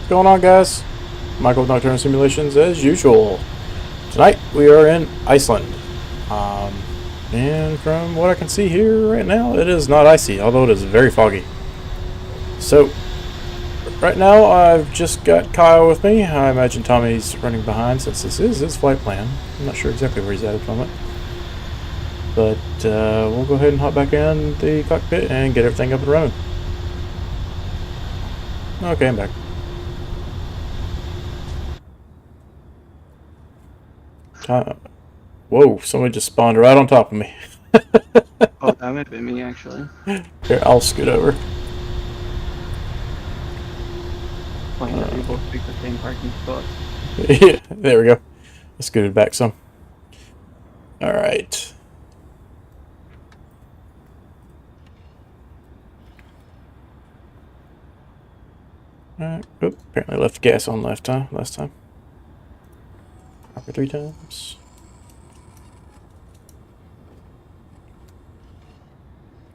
going on, guys? Michael with Nocturnal Simulations as usual. Tonight we are in Iceland. And from what I can see here right now, it is not icy, although it is very foggy. So, right now I've just got Kyle with me. I imagine Tommy's running behind since this is his flight plan. I'm not sure exactly where he's at the moment. But we'll go ahead and hop back in the cockpit and get everything up and running. Okay, I'm back. Whoa, somebody just spawned right on top of me. Oh, that might have been me, actually. Here, I'll scoot over. Funny that we both picked the same parking spot. Yeah, there we go. I scooted back some. Alright. Alright, apparently left gas on last time. After 3 times.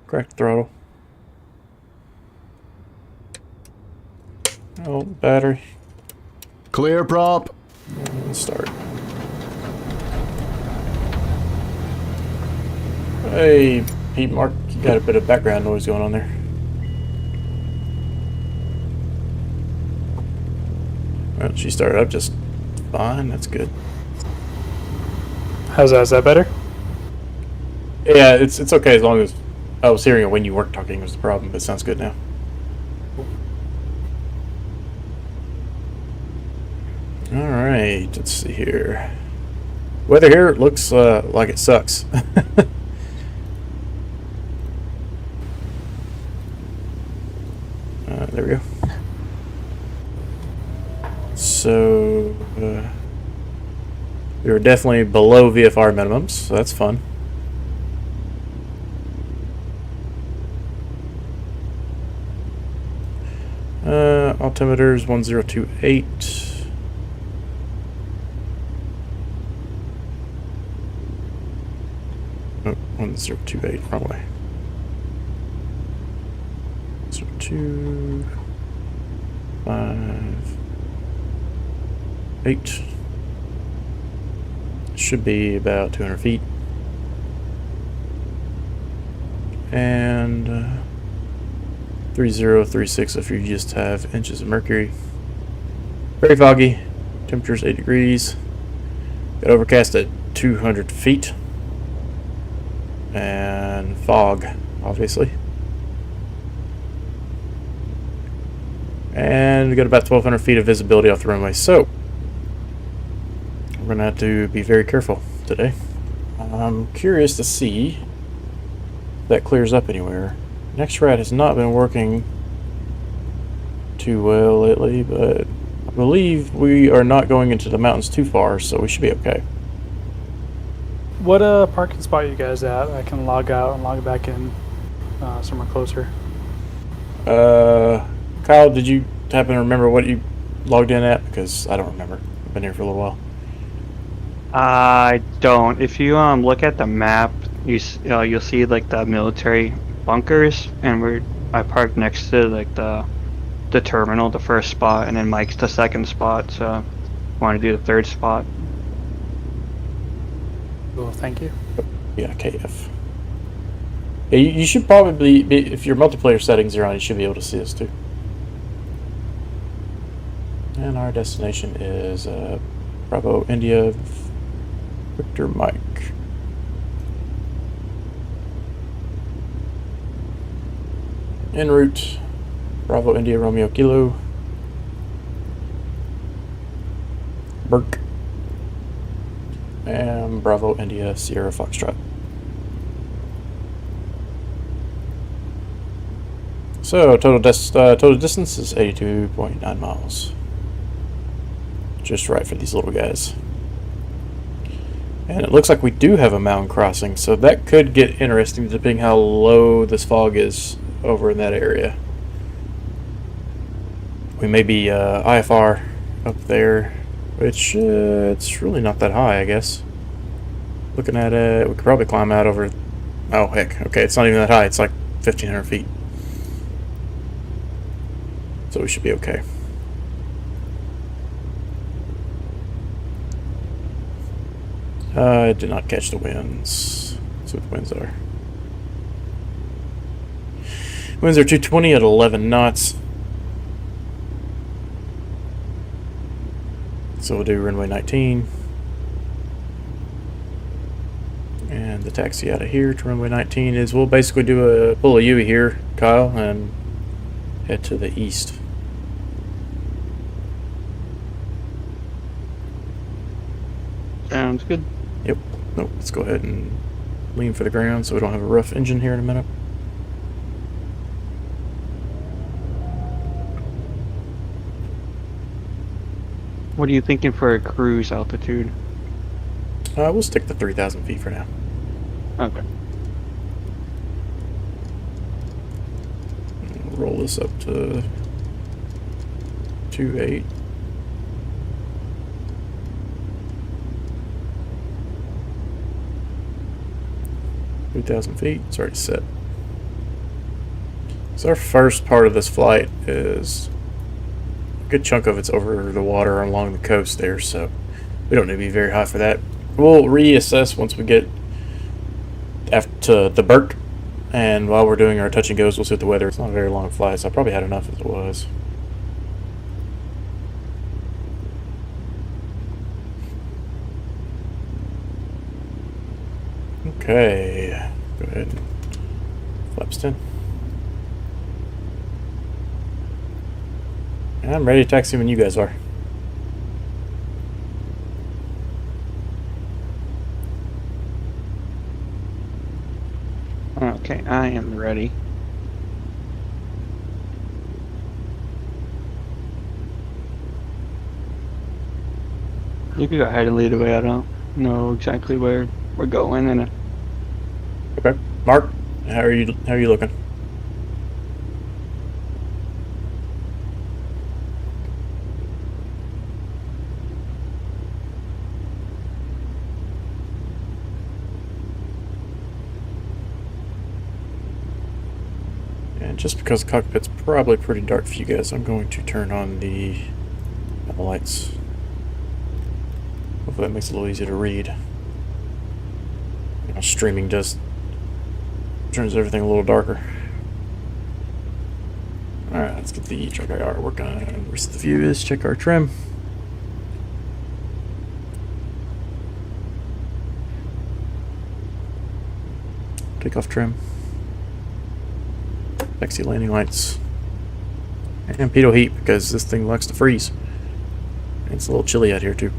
Crack the throttle. Oh, battery. Clear prop. And start. Hey, Pete Mark, you got a bit of background noise going on there. Well, she started up just fine. That's good. How's that? Is that better? Yeah, it's okay as long as I was hearing it when you weren't talking was the problem, but it sounds good now. Alright, let's see here. Weather here looks like it sucks. There we go. So, we were definitely below VFR minimums, so that's fun. Altimeter's 1028. Oh, 1028, wrong way. 2, 5, 8. Should be about 200 feet. And 3036 if you just have inches of mercury. Very foggy. Temperature's 8 degrees. Got overcast at 200 feet. And fog, obviously. And we got about 1,200 feet of visibility off the runway. So, we're going to have to be very careful today. I'm curious to see if that clears up anywhere. Next-Rad has not been working too well lately, but I believe we are not going into the mountains too far, so we should be okay. What parking spot are you guys at? I can log out and log back in somewhere closer. Kyle, did you happen to remember what you logged in at? Because I don't remember. I've been here for a little while. I don't. If you look at the map, you'll see like the military bunkers, and I parked next to like the terminal, the first spot, and then Mike's the second spot. So I want to do the third spot. Cool, thank you. Yeah, KF. Yeah, you should probably be, if your multiplayer settings are on, you should be able to see this too. And our destination is Bravo India Victor Mike. En route, Bravo India Romeo Kilo, BIRK, and Bravo India Sierra Foxtrot. So total distance is 82.9 miles. Just right for these little guys. And it looks like we do have a mountain crossing, so that could get interesting depending how low this fog is over in that area. We may be IFR up there, which it's really not that high, I guess. Looking at it, we could probably climb out over... Oh, heck. Okay, it's not even that high. It's like 1,500 feet. So we should be okay. I did not catch the winds. Let's see what the winds are. Winds are 220 at 11 knots. So we'll do runway 19. And the taxi out of here to runway 19 is we'll basically pull a U here, Kyle, and head to the east. Sounds good. Yep. Nope. Let's go ahead and lean for the ground so we don't have a rough engine here in a minute. What are you thinking for a cruise altitude? We'll stick to 3,000 feet for now. Okay. We'll roll this up to 2.8. feet. It's already set. So our first part of this flight is a good chunk of it's over the water along the coast there, so we don't need to be very high for that. We'll reassess once we get to the BIRK, and while we're doing our touch and goes, we'll see what the weather. It's not a very long flight, so I probably had enough as it was. Okay, go ahead and flaps 10. I'm ready to taxi when you guys are. Okay, I am ready. You can go ahead and lead the way. I don't know exactly where we're going, and Okay, Mark, how are you looking? And just because the cockpit's probably pretty dark for you guys, I'm going to turn on the lights. Hopefully that makes it a little easier to read. You know, streaming just turns everything a little darker. Alright, let's get the check our work on. Reset the view is, check our trim. Takeoff trim. Taxi landing lights. And pitot heat because this thing likes to freeze. It's a little chilly out here too.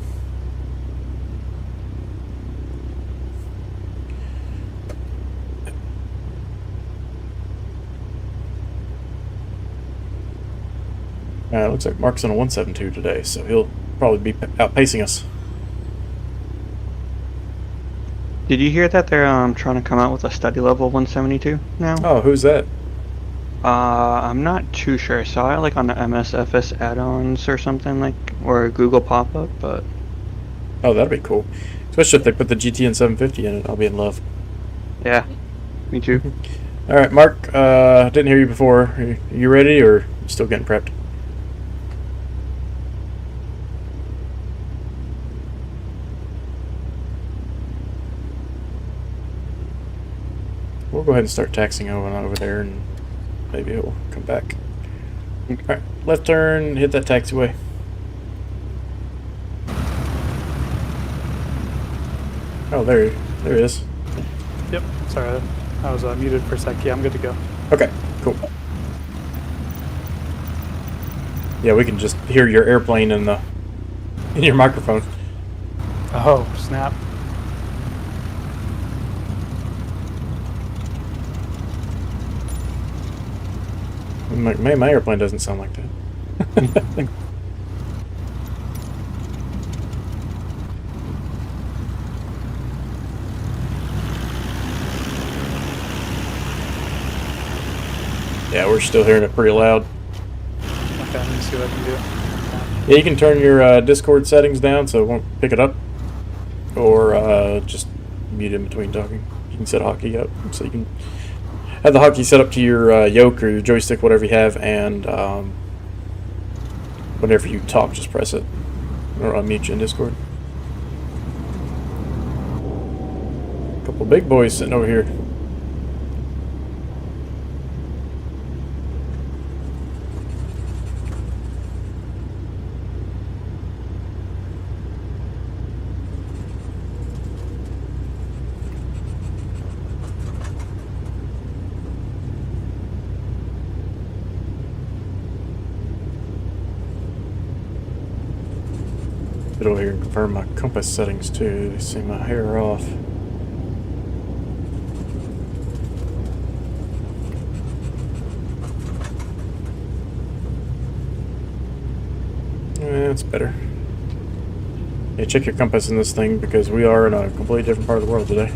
Looks like Mark's on a 172 today, so he'll probably be outpacing us. did you hear that they're trying to come out with a study level 172 now? Oh, who's that? I'm not too sure. I saw it like on the MSFS add-ons or something, like, or Google pop-up, but Oh, that'd be cool. Especially if they put the GTN 750 in it, I'll be in love. yeah, me too. All right, Mark. Didn't hear you before. Are you ready, or you still getting prepped? We'll go ahead and start taxiing over there, and maybe it'll come back. All right, left turn, hit that taxiway. Oh, there it is. Yep. Sorry, I was muted for a sec. Yeah, I'm good to go. Okay, cool. Yeah, we can just hear your airplane in your microphone. Oh, snap. My airplane doesn't sound like that. Yeah, we're still hearing it pretty loud. Okay, let me see what I can do. Yeah, you can turn your Discord settings down so it won't pick it up, or just mute in between talking. You can set hotkey up so you can have the hotkey set up to your yoke or your joystick, whatever you have, and whenever you talk, just press it, or unmute you in Discord. Couple big boys sitting over here. Get over here and confirm my compass settings too. They see my hair off. That's better. Yeah, check your compass in this thing because we are in a completely different part of the world today.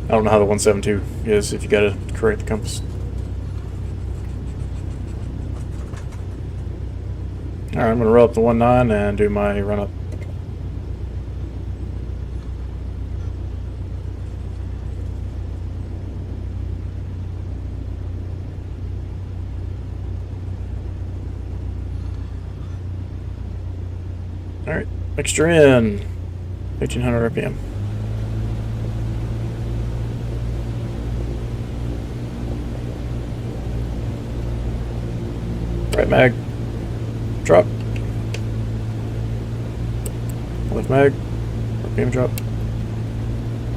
I don't know how the 172 is if you gotta correct the compass. Alright, I'm gonna roll up the 19 and do my run up. Alright, mixture in 1800 RPM. Right mag. Drop. Left mag. RPM drop.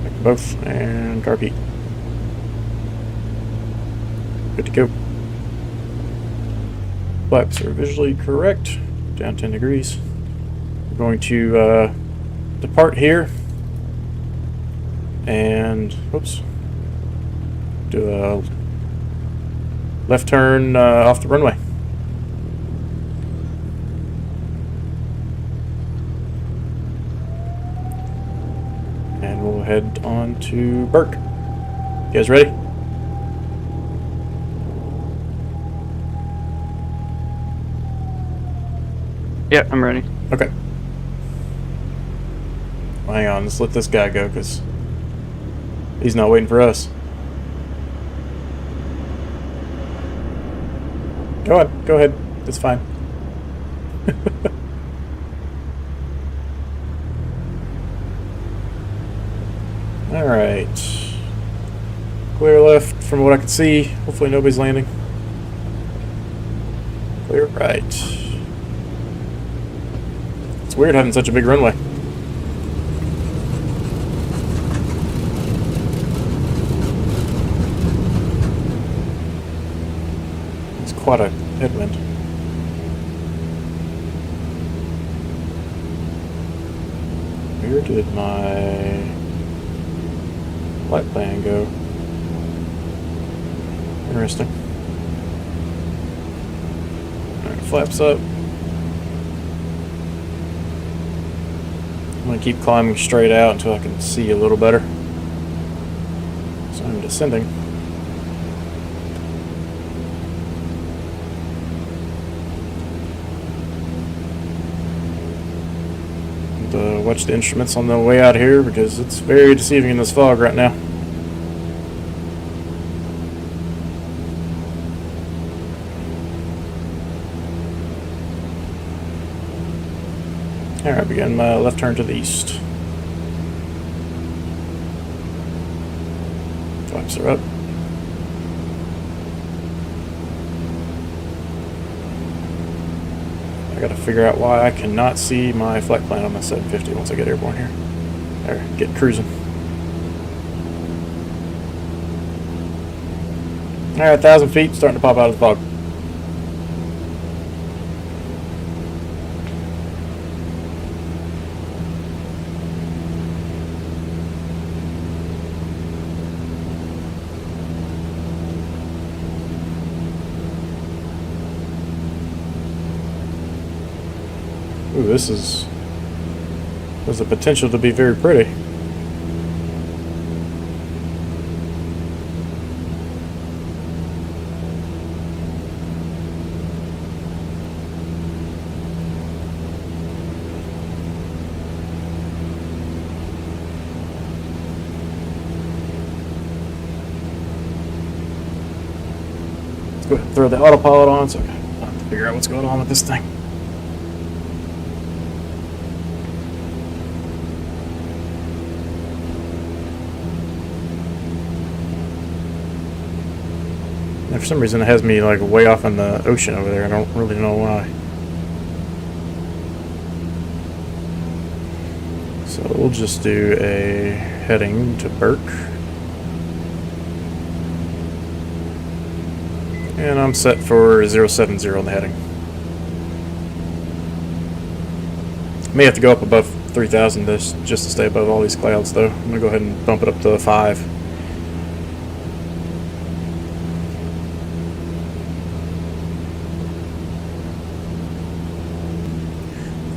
Back to both. And repeat. Good to go. Flaps are visually correct. Down 10 degrees. We're going to depart here. And, whoops. Do a left turn off the runway. And we'll head on to BIRK. You guys ready? Yeah, I'm ready. Okay. Well, hang on, let's let this guy go because he's not waiting for us. Go on, go ahead. It's fine. Alright. Clear left from what I can see. Hopefully nobody's landing. Clear right. It's weird having such a big runway. It's quite a headwind. Where did my flight plan go? Interesting. Alright, flaps up. I'm going to keep climbing straight out until I can see a little better. So I'm descending. And, watch the instruments on the way out here because it's very deceiving in this fog right now. Alright, begin my left turn to the east. Flaps are up. I gotta figure out why I cannot see my flight plan on my 750 once I get airborne here. There, get cruising. Alright, 1,000 feet, starting to pop out of the fog. Ooh, this has the potential to be very pretty. Let's go ahead and throw the autopilot on so I can figure out what's going on with this thing. And for some reason it has me like way off in the ocean over there. I don't really know why. So we'll just do a heading to BIRK. And I'm set for 070 on the heading. May have to go up above 3,000 just to stay above all these clouds though. I'm gonna go ahead and bump it up to 5.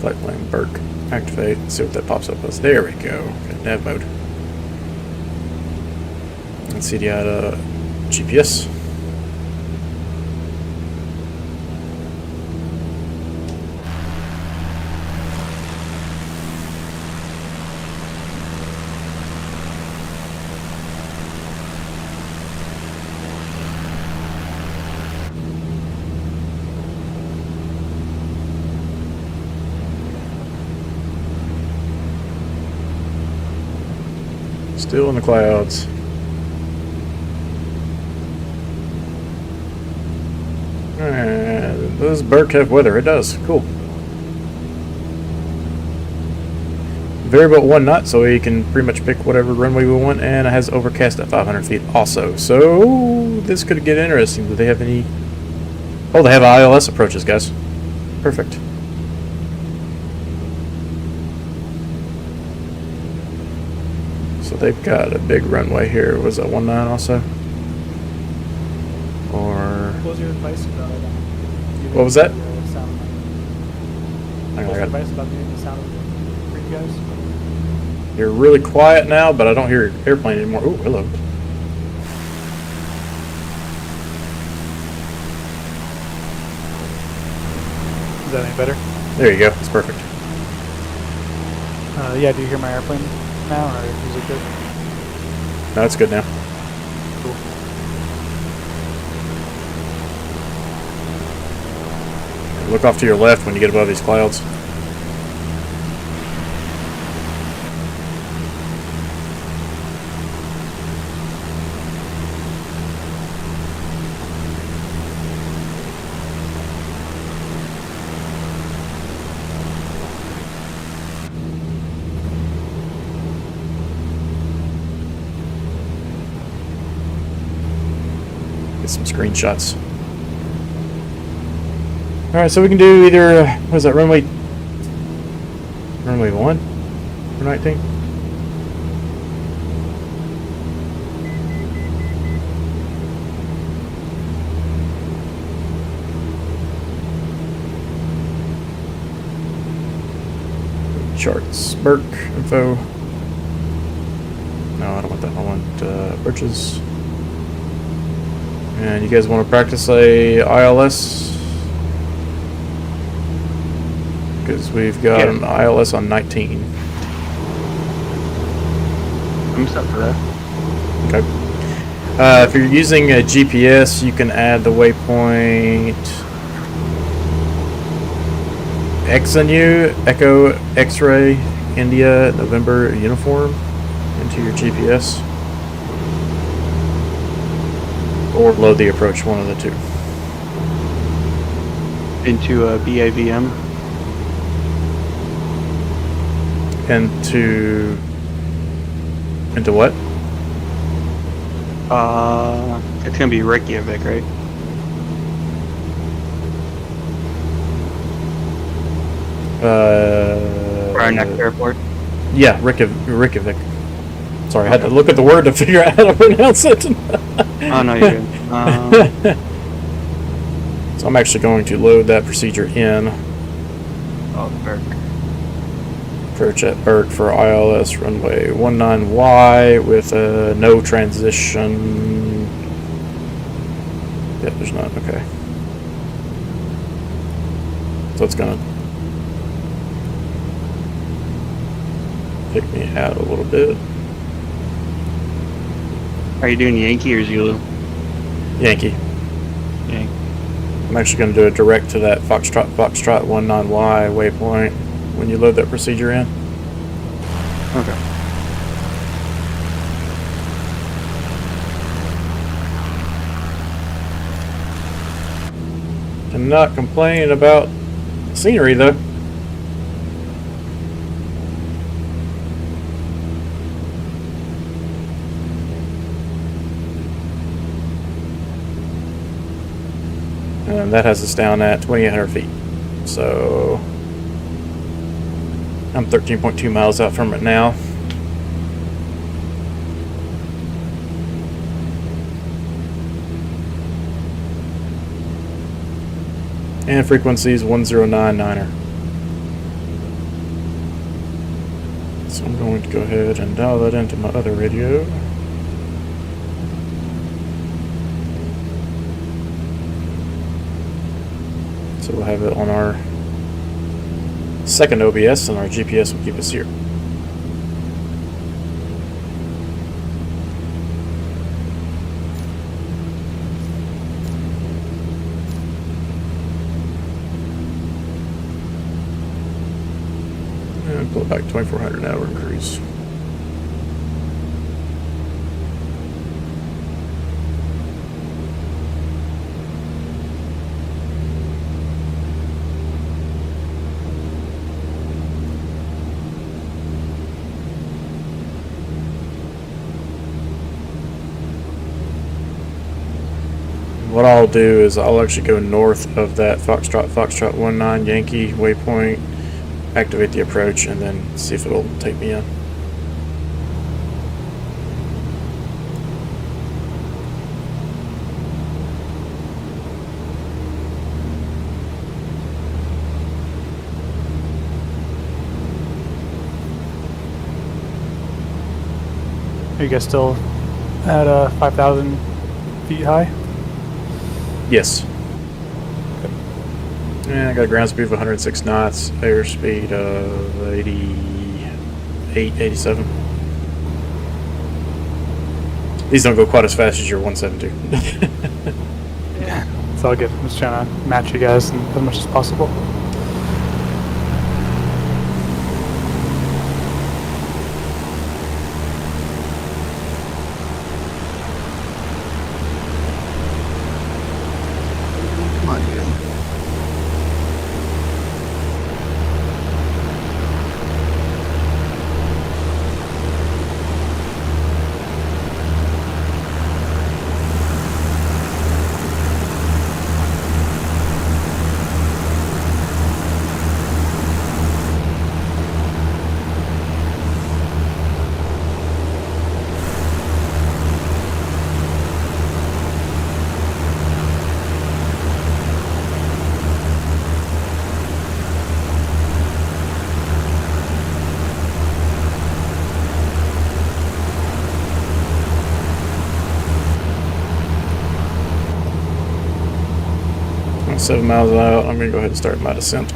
Flight plan BIRK. Activate. See what that pops up as. There we go. Okay, nav mode. And CDI to GPS. Still in the clouds. Does BIRK have weather? It does. Cool. Variable 1 knot, so we can pretty much pick whatever runway we want, and it has overcast at 500 feet also. So this could get interesting. Do they have any? Oh, they have ILS approaches, guys. Perfect. So they've got a big runway here. Was that 19 also? Or What was your advice about what was that? sound? Hang on, What was I your got- advice about muting the sound for you guys? You're really quiet now, but I don't hear your airplane anymore. Oh, hello. Is that any better? There you go. It's perfect. Yeah, do you hear my airplane now, or is it good? No, it's good now. Cool. Look off to your left when you get above these clouds. Get some screenshots. Alright, so we can do either, what is that, runway 1 for 19? Charts, BIRK, info. No, I don't want that. I want bridges. And you guys want to practice a ILS? Because we've got an ILS on 19. I'm set for that. Okay. If you're using a GPS, you can add the waypoint XNU, Echo, X-Ray, India, November, uniform into your GPS. Or load the approach, one of the two. Into a BIVM. Into what? It's gonna be Reykjavik, right? For our next airport. Yeah, Reykjavik. Sorry, I had to look at the word to figure out how to pronounce it. Oh no, you're good. So I'm actually going to load that procedure in. Oh, BIRK. Approach at BIRK for ILS runway 19Y with a no transition. Yeah, there's not. Okay. So it's gonna pick me out a little bit. Are you doing Yankee or Zulu? Yankee. Yankee. I'm actually going to do it direct to that Foxtrot 19Y waypoint when you load that procedure in. Okay. not complain about scenery though. And that has us down at 2,800 feet. So I'm 13.2 miles out from it now. And frequency is 1099er. So I'm going to go ahead and dial that into my other radio. So we'll have it on our second OBS, and our GPS will keep us here. And pull it back 2,400 now, we're in cruise. What I'll do is I'll actually go north of that Foxtrot 19 Yankee waypoint, activate the approach, and then see if it'll take me in. Are you guys still at 5,000 feet high? Yes. Yeah, I got a ground speed of 106 knots, airspeed of 88, 87. These don't go quite as fast as your 172. Yeah. It's all good. I'm just trying to match you guys as much as possible. I'm 7 miles out. I'm going to go ahead and start my descent.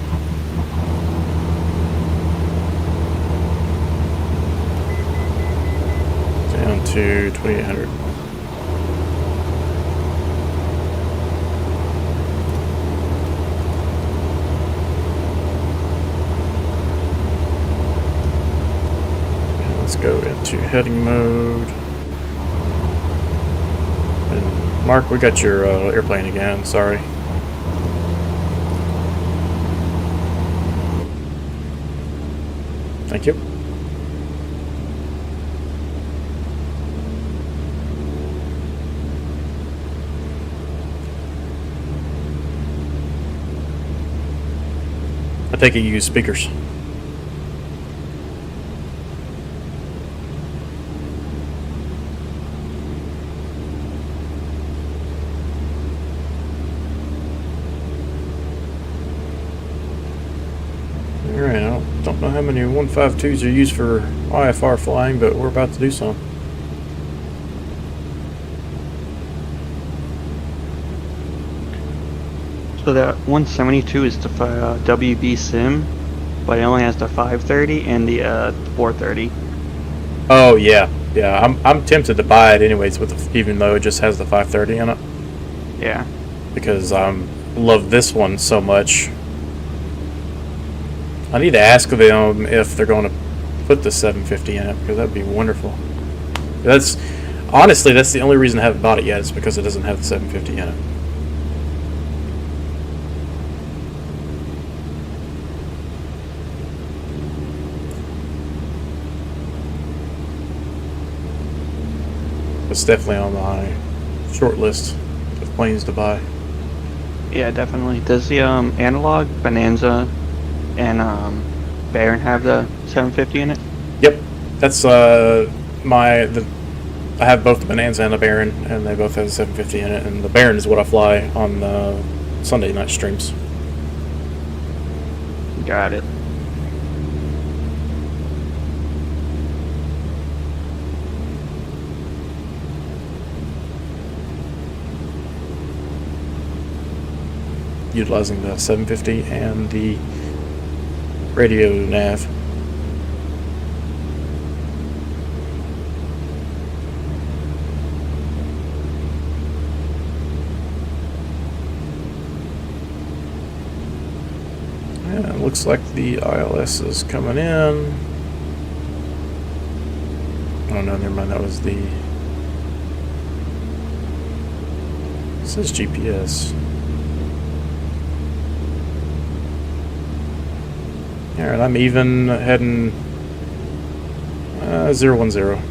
Down to 2,800. Let's go into heading mode. And Mark, we got your airplane again. Sorry. Thank you. I take it you use speakers. Alright, I don't know how many 152s are used for IFR flying, but we're about to do some. So that 172 is the WB Sim, but it only has the 530 and the 430. Oh yeah, yeah. I'm tempted to buy it anyways, even though it just has the 530 in it, Yeah. because I love this one so much. I need to ask them if they're going to put the 750 in it, because that'd be wonderful. That's honestly, that's the only reason I haven't bought it yet, is because it doesn't have the 750 in it. is definitely on my short list of planes to buy. Yeah, definitely. Does the analog Bonanza and Baron have the 750 in it? Yep, that's I have both the Bonanza and the Baron, and they both have the 750 in it. And the Baron is what I fly on the Sunday night streams. Got it. Utilizing the 750 and the radio nav. Yeah, it looks like the ILS is coming in. Oh no, never mind, that was the... It says GPS. Alright, I'm even heading 010.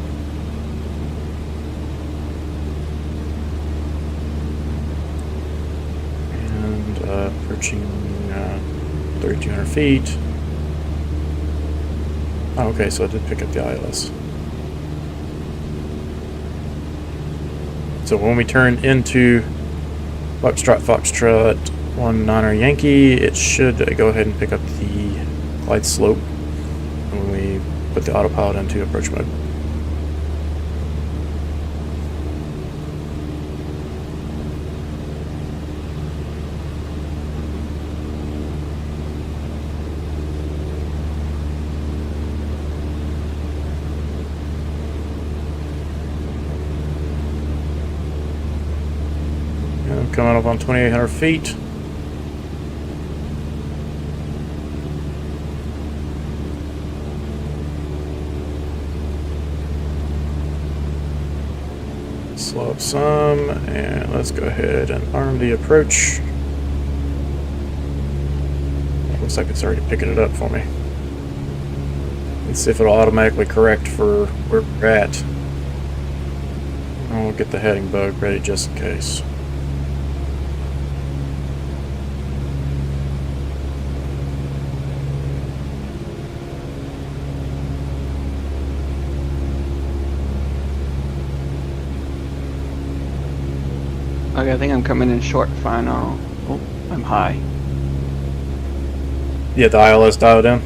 And approaching 3,200 feet. Oh, okay, so I did pick up the ILS. So when we turn into Foxtrot 19 Yankee, it should go ahead and pick up the glide slope when we put the autopilot into approach mode. And coming up on 2,800 feet. Slow up some, and let's go ahead and arm the approach. It looks like it's already picking it up for me. Let's see if it'll automatically correct for where we're at. And we'll get the heading bug ready just in case. Okay, I think I'm coming in short final. Oh, I'm high. Yeah, the ILS dialed in.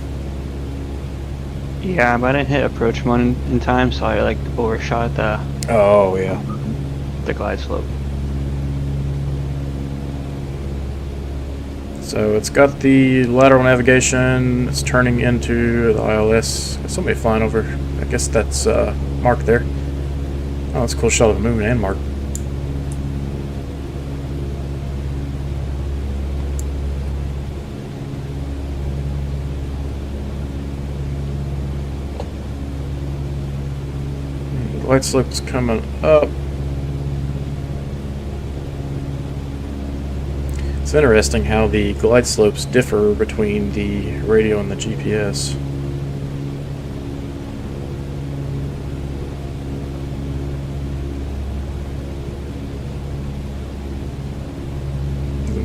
Yeah, but I didn't hit approach mode in time, so I like overshot Oh, yeah. the glide slope. So it's got the lateral navigation, it's turning into the ILS. There's somebody flying over. I guess that's Mark there. Oh, that's a cool shot of the moon and Mark. Glide slope's coming up. It's interesting how the glide slopes differ between the radio and the GPS.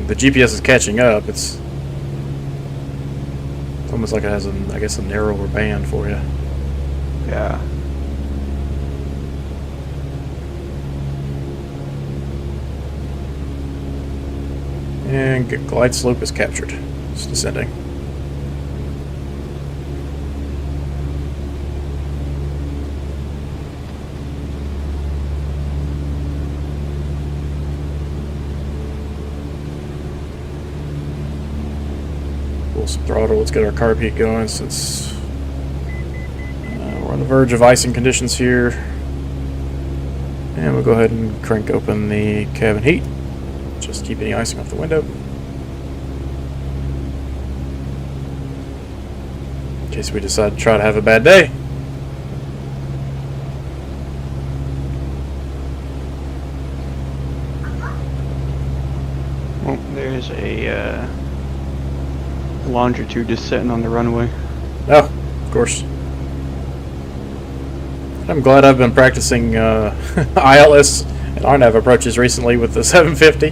The GPS is catching up. It's almost like it has, I guess, a narrower band for you. Yeah. And glide slope is captured. It's descending. Pull some throttle. Let's get our carb heat going since we're on the verge of icing conditions here. And we'll go ahead and crank open the cabin heat. Just keep any icing off the window. In case we decide to try to have a bad day. Oh, there's a longitude just sitting on the runway. Oh, of course. I'm glad I've been practicing ILS and RNAV approaches recently with the 750.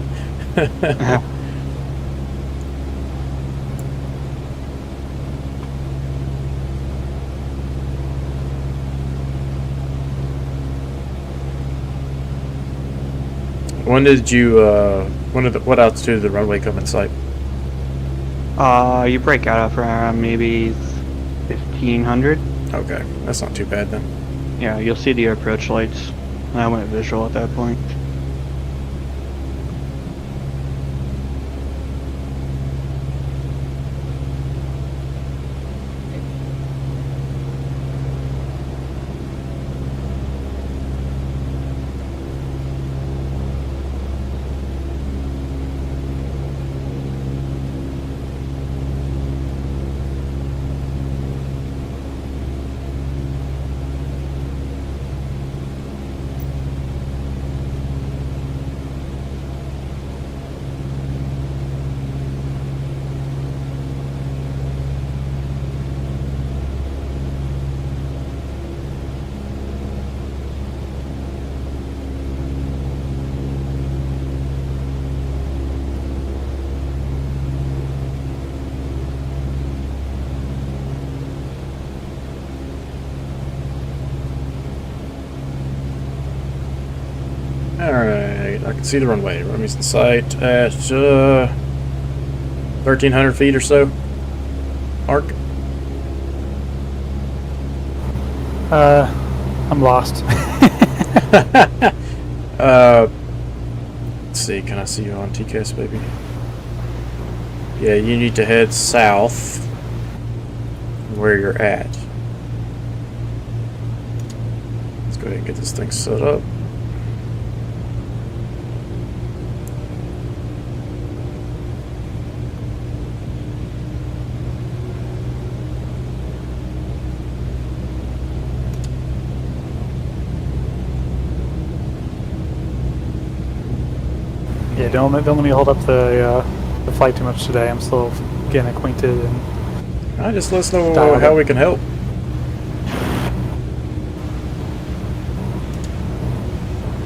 When did you, what altitude did the runway come in sight? You break out around maybe 1500. Okay, that's not too bad then. Yeah, you'll see the approach lights. I went visual at that point. Alright, I can see the runway. Runway's in sight at 1,300 feet or so. Arc. I'm lost. Let's see, can I see you on TCAS, baby? Yeah, you need to head south where you're at. Let's go ahead and get this thing set up. Yeah, don't let me hold up the flight too much today. I'm still getting acquainted and Just let us know Dial it how up. we can help.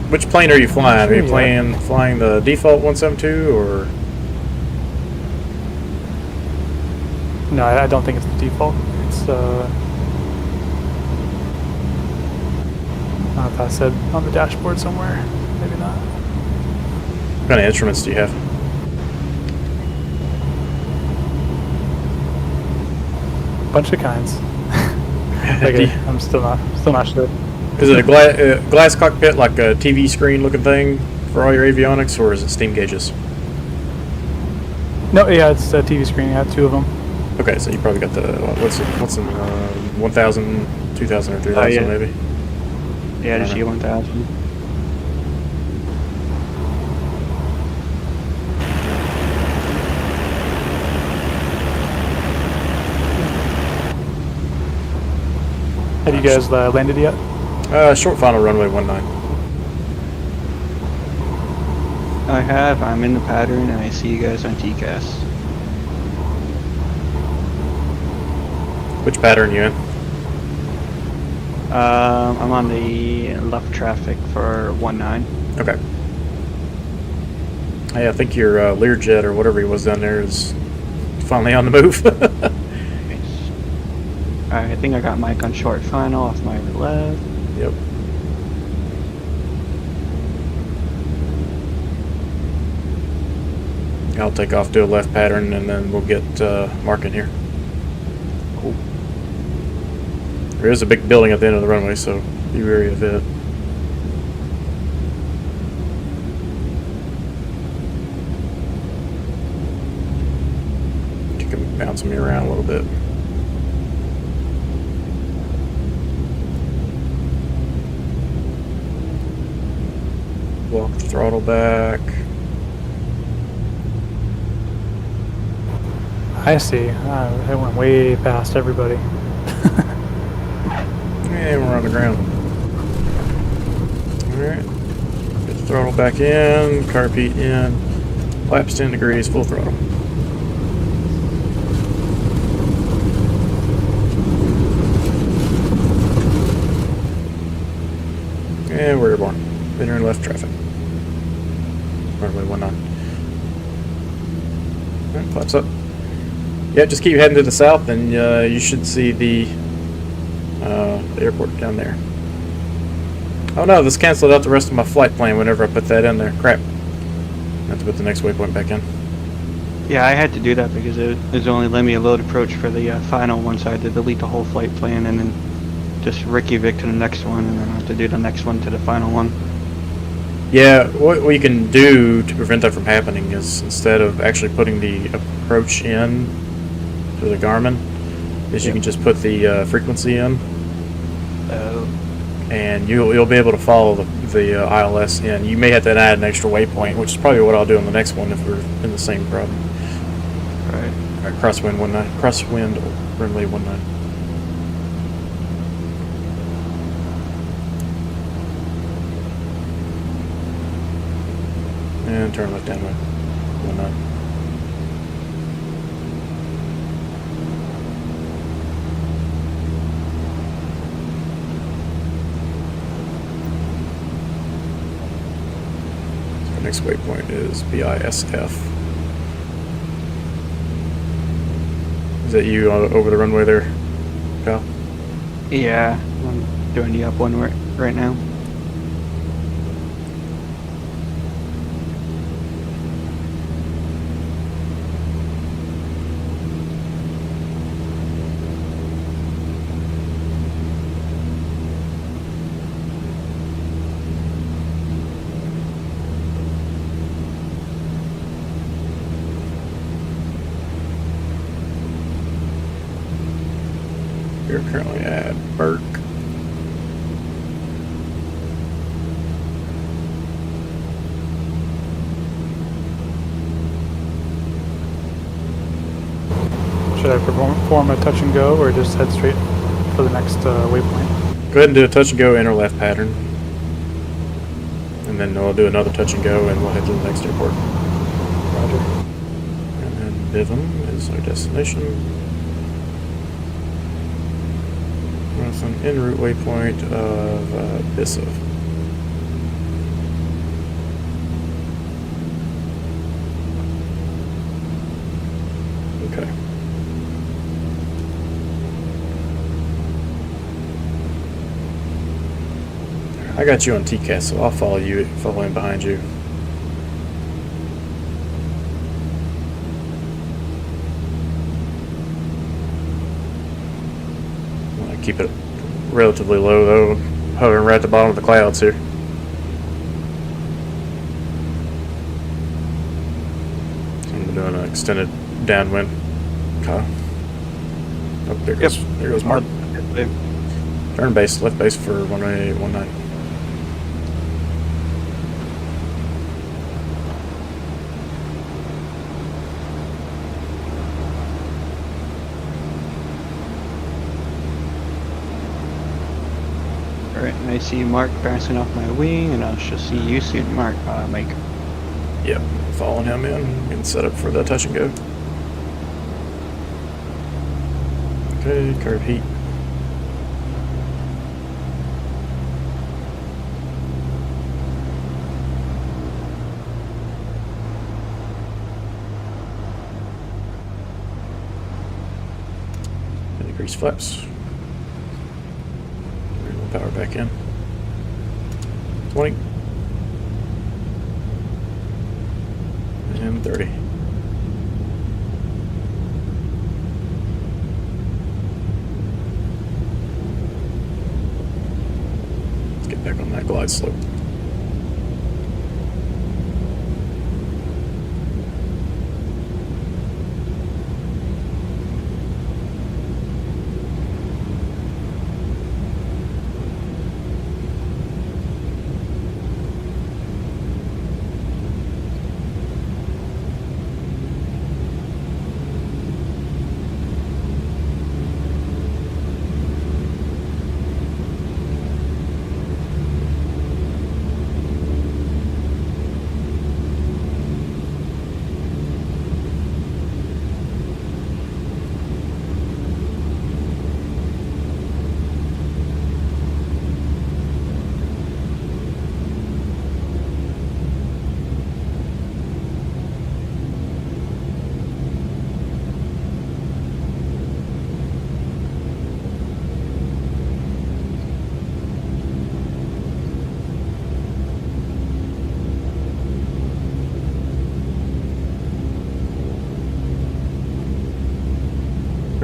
Which plane are you flying? Are you flying the default 172 or? no, I don't think it's the default. It's I don't know if I said on the dashboard somewhere. Maybe not. What kind of instruments do you have? Bunch of kinds. I'm still not sure. Is it a glass cockpit, like a TV screen looking thing for all your avionics, or is it steam gauges? No, yeah, it's a TV screen. I have two of them. Okay, so you probably got the what's in 1,000, 2,000, or 3,000 yeah. maybe. Yeah, the C1000. Have you guys landed yet? Short final runway 19. I have. I'm in the pattern, and I see you guys on TCAS. Which pattern you in? I'm on the left traffic for 19. Okay. Hey, I think your Learjet or whatever he was down there is finally on the move. I think I got Mike on short final off my left. Yep. I'll take off, do a left pattern, and then we'll get Mark in here. Cool. There is a big building at the end of the runway, so be wary of it. You can bounce me around a little bit. Walk the throttle back. I see. I went way past everybody. And we're on the ground. Alright. Get the throttle back in, carpet in, flaps 10 degrees, full throttle. And we're airborne. Entering left traffic. Runway 19. Alright, flaps up. Yeah, just keep heading to the south and you should see the airport down there. Oh no, this canceled out the rest of my flight plan whenever I put that in there. Crap. I have to put the next waypoint back in. Yeah, I had to do that because it was only letting me a load approach for the final one, so I had to delete the whole flight plan and then just Ricky Vic to the next one, and then I have to do the next one to the final one. Yeah, what we can do to prevent that from happening is instead of actually putting the approach in to the Garmin, is you can just put the frequency in, and you'll be able to follow the ILS in. You may have to add an extra waypoint, which is probably what I'll do on the next one if we're in the same problem. Right. All right, crosswind 19, crosswind runway 19. And turn left downwind 19. Our next waypoint is BISF. Is that you over the runway there, Kyle? Yeah, I'm doing the up one right now. You're currently at BIRK. Should I perform a touch and go, or just head straight for the next waypoint? Go ahead and do a touch and go enter left pattern. And then we'll do another touch and go and we'll head to the next airport. Roger. And then BIVM is our destination. With an en route waypoint of BISF. Okay. I got you on TCAS, so I'll follow in behind you. Keep it relatively low though, hovering right at the bottom of the clouds here. I'm doing an extended downwind. Okay. Oh, there goes, there goes Mark. Turn base, left base for 1819. Alright, and I see Mark bouncing off my wing, and I shall see you soon, Mark. Mike. Yep, following him in, getting set up for the touch and go. Okay, curve heat. And decrease flaps. Power back in. 20. And 30. Let's get back on that glide slope.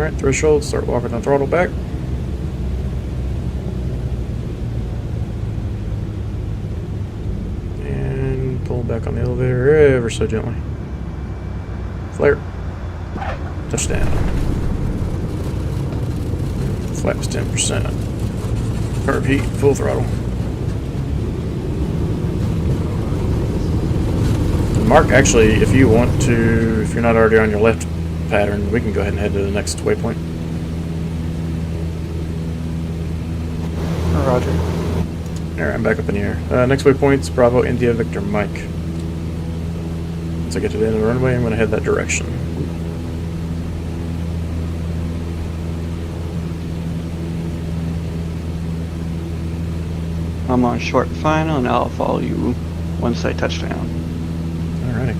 Alright, threshold, start walking the throttle back. And pull back on the elevator ever so gently. Flare. Touchdown. Flaps 10%. Carb heat, full throttle. Mark, actually, if you want to, if you're not already on your left pattern, we can go ahead and head to the next waypoint. Roger. Alright, I'm back up in the air. Next waypoint's Bravo, India, Victor, Mike. Once I get to the end of the runway, I'm going to head that direction. I'm on short final, and I'll follow you once I touch down. Alrighty.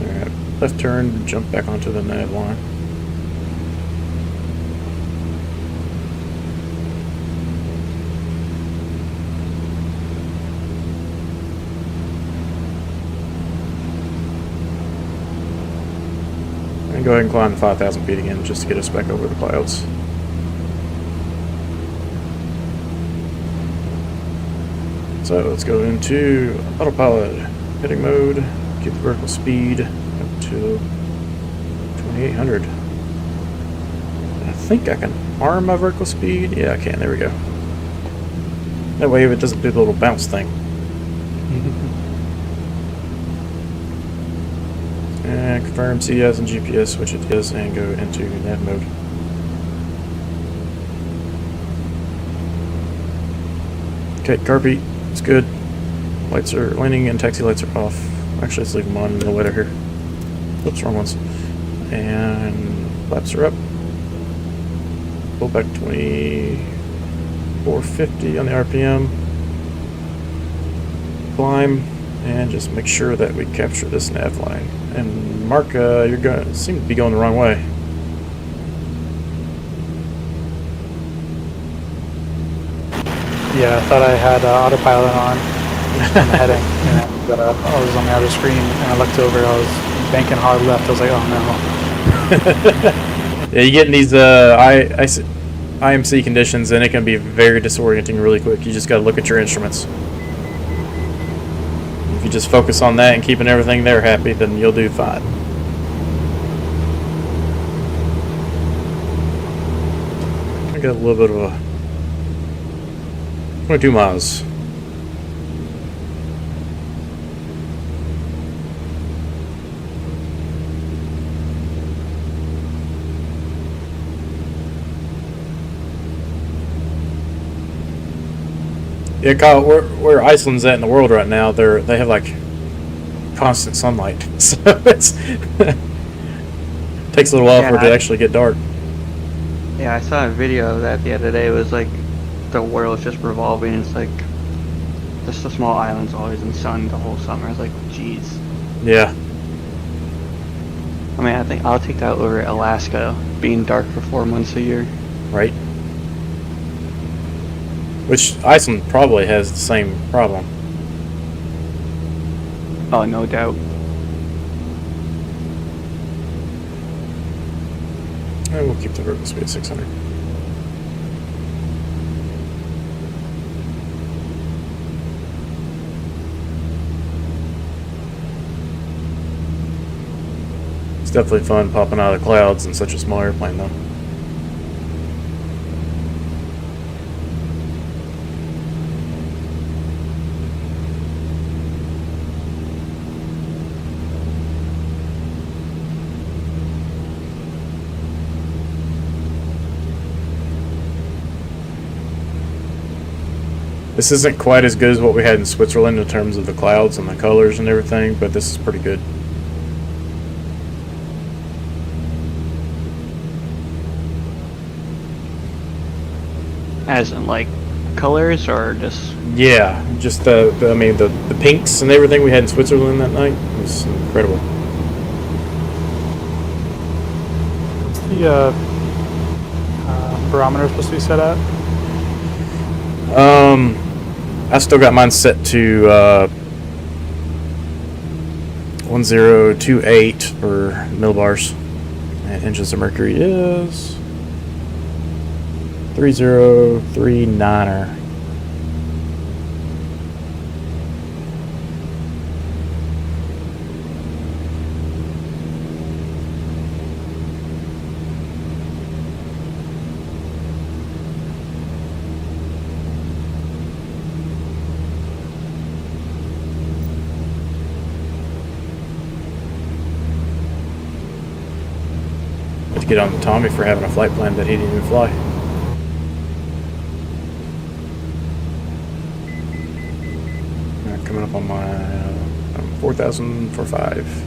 Alright, left turn, jump back onto the nav line. And go ahead and climb the 5,000 feet again just to get us back over the clouds. So let's go into autopilot, heading mode, keep the vertical speed up to 2,800. I think I can arm my vertical speed. Yeah, I can. There we go. That way it doesn't do the little bounce thing. And confirm CS and GPS, which it is, and go into nav mode. Okay, carb heat, it's good. Lights are landing and taxi lights are off. Actually, let's leave them on in the weather here. Oops, wrong ones. And flaps are up. Pull back 2450 on the RPM. Climb, and just make sure that we capture this nav line. And Mark, you're going seem to be going the wrong way. Yeah, I thought I had autopilot on the heading, and I was on the outer screen, and I looked over, I was banking hard left, I was like, oh no. Yeah, you get in these IMC conditions, and it can be very disorienting really quick. You just got to look at your instruments. If you just focus on that and keeping everything there happy, then you'll do fine. I got a little bit of a 22 miles. Yeah, Kyle, where Iceland's at in the world right now, they have like constant sunlight, so it's takes a little while for it to actually get dark. Yeah, I saw a video of that the other day. It was like the world's just revolving. It's like just the small island's always in sun the whole summer. It's like, jeez. Yeah. I mean, I think I'll take that over Alaska being dark for 4 months a year. Right. Which Iceland probably has the same problem. Oh, no doubt. And we'll keep the vertical speed at 600. It's definitely fun popping out of the clouds in such a small airplane, though. This isn't quite as good as what we had in Switzerland in terms of the clouds and the colors and everything, but this is pretty good. As in, like, colors or just... Yeah, just the pinks and everything we had in Switzerland that night was incredible. The barometer supposed to be set at? I still got mine set to 1028 for millibars. And inches of mercury is 3039er. Get on Tommy for having a flight plan that he didn't even fly. Coming up on my 4,045.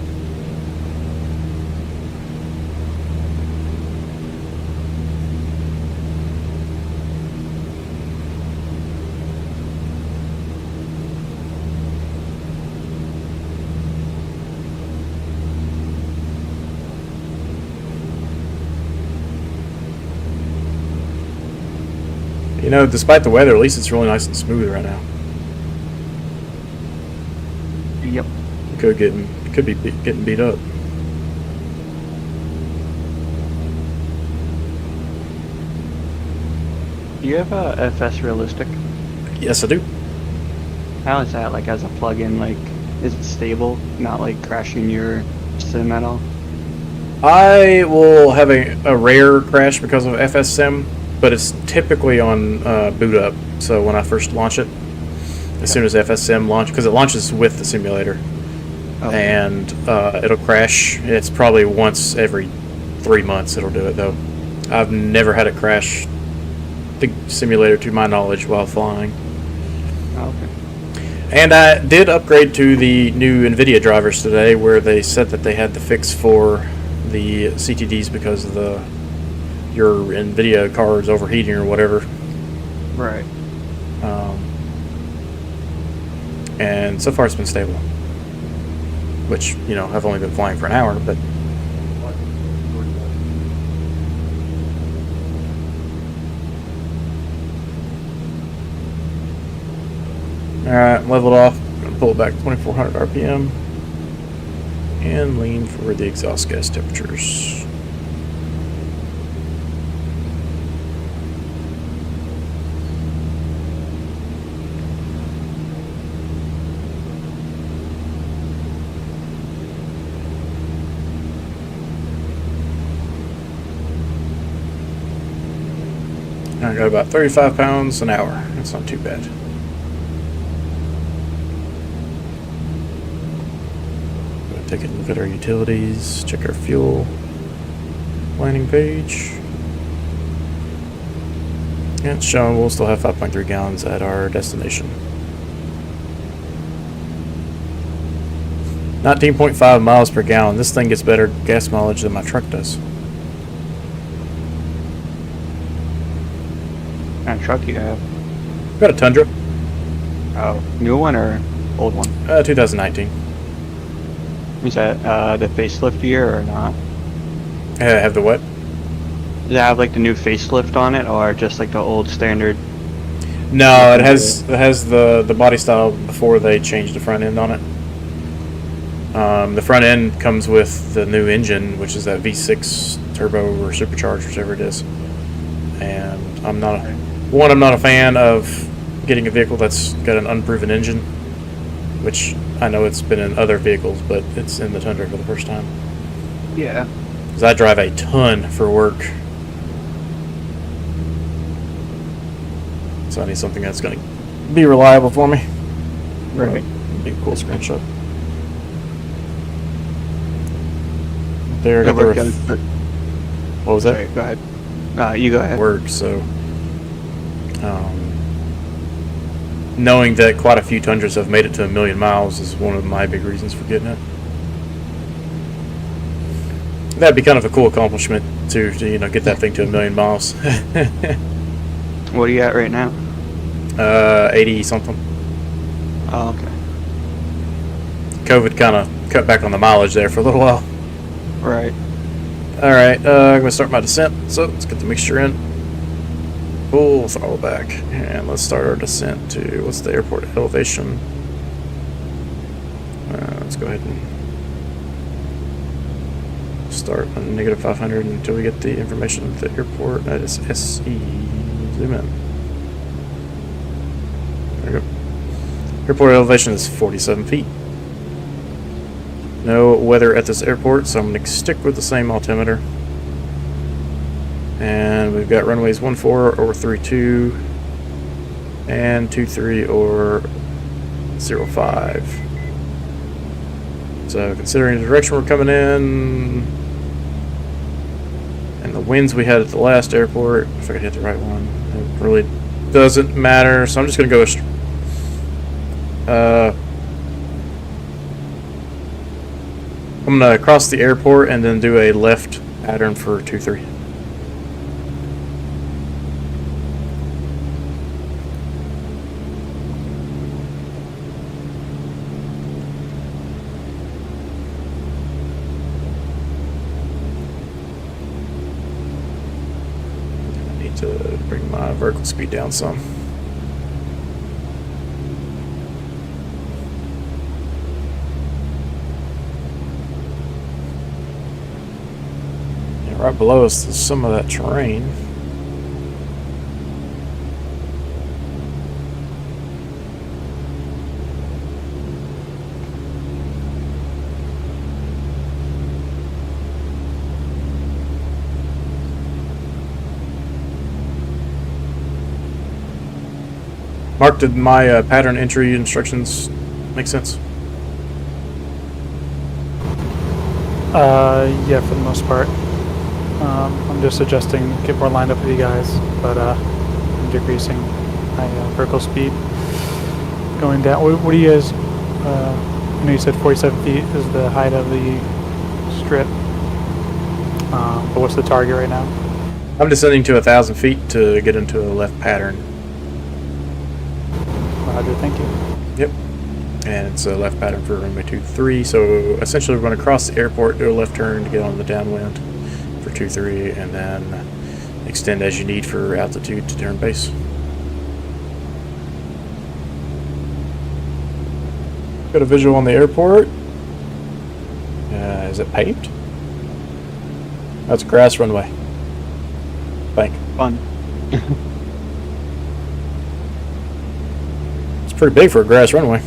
You know, despite the weather, at least it's really nice and smooth right now. Yep. Could be getting beat up. Do you have a FS Realistic? Yes, I do. How is that, like, as a plug-in? Like, is it stable? Not, like, crashing your sim at all? I will have a rare crash because of FS Sim, but it's typically on boot up. So when I first launch it, as soon as FS Sim launch, because it launches with the simulator, and it'll crash. It's probably once every 3 months it'll do it though. I've never had it crash the simulator to my knowledge while flying. Okay. And I did upgrade to the new NVIDIA drivers today, where they said that they had the fix for the CTDs because of your NVIDIA cards overheating or whatever. Right. And so far it's been stable. Which, you know, I've only been flying for an hour, but... Alright, leveled off. Gonna pull it back 2400 RPM. And lean for the exhaust gas temperatures. I got about 35 pounds an hour. That's not too bad. Take a look at our utilities, check our fuel landing page. And it's showing we'll still have 5.3 gallons at our destination. 19.5 miles per gallon. This thing gets better gas mileage than my truck does. What kind of truck you have? Got a Tundra. Oh, new one or old one? 2019. Is that the facelift year or not? Have the what? Does it have like the new facelift on it, or just like the old standard? No, it has the body style before they changed the front end on it. The front end comes with the new engine, which is that V6 turbo or supercharged, whichever it is. And I'm not a fan of getting a vehicle that's got an unproven engine, which I know it's been in other vehicles, but it's in the Tundra for the first time. Yeah. Because I drive a ton for work. So I need something that's going to be reliable for me. Right. Be a cool screenshot. There, I got the what was that? Sorry, go ahead. You go ahead. Work, so knowing that quite a few Tundras have made it to 1 million miles is one of my big reasons for getting it. That'd be kind of a cool accomplishment to you know, get that thing to 1 million miles. What are you at right now? 80 something. Oh, okay. COVID kind of cut back on the mileage there for a little while. Right. Alright, I'm going to start my descent, so let's get the mixture in. Pull throttle back, and let's start our descent to, what's the airport elevation? Let's go ahead and start on -500 until we get the information of the airport. That is SE. Zoom in. There we go. Airport elevation is 47 feet. No weather at this airport, so I'm going to stick with the same altimeter. And we've got runways 14 or 32 and 23 or 05. So considering the direction we're coming in and the winds we had at the last airport, if I could hit the right one, it really doesn't matter. So I'm just going to go I'm going to cross the airport and then do a left pattern for 23. To bring my vertical speed down some. Yeah, right below us is some of that terrain. Mark, did my pattern entry instructions make sense? Yeah, for the most part. I'm just adjusting, get more lined up with you guys, but I'm decreasing my vertical speed. Going down. What do you guys? I know you said 47 feet is the height of the strip, but what's the target right now? I'm descending to 1,000 feet to get into a left pattern. Roger, thank you. Yep. And it's a left pattern for runway 23. So essentially we're going to cross the airport, do a left turn to get on the downwind for 23, and then extend as you need for altitude to turn base. Got a visual on the airport. Is it paved? That's a grass runway. Bank. Fun. Pretty big for a grass runway.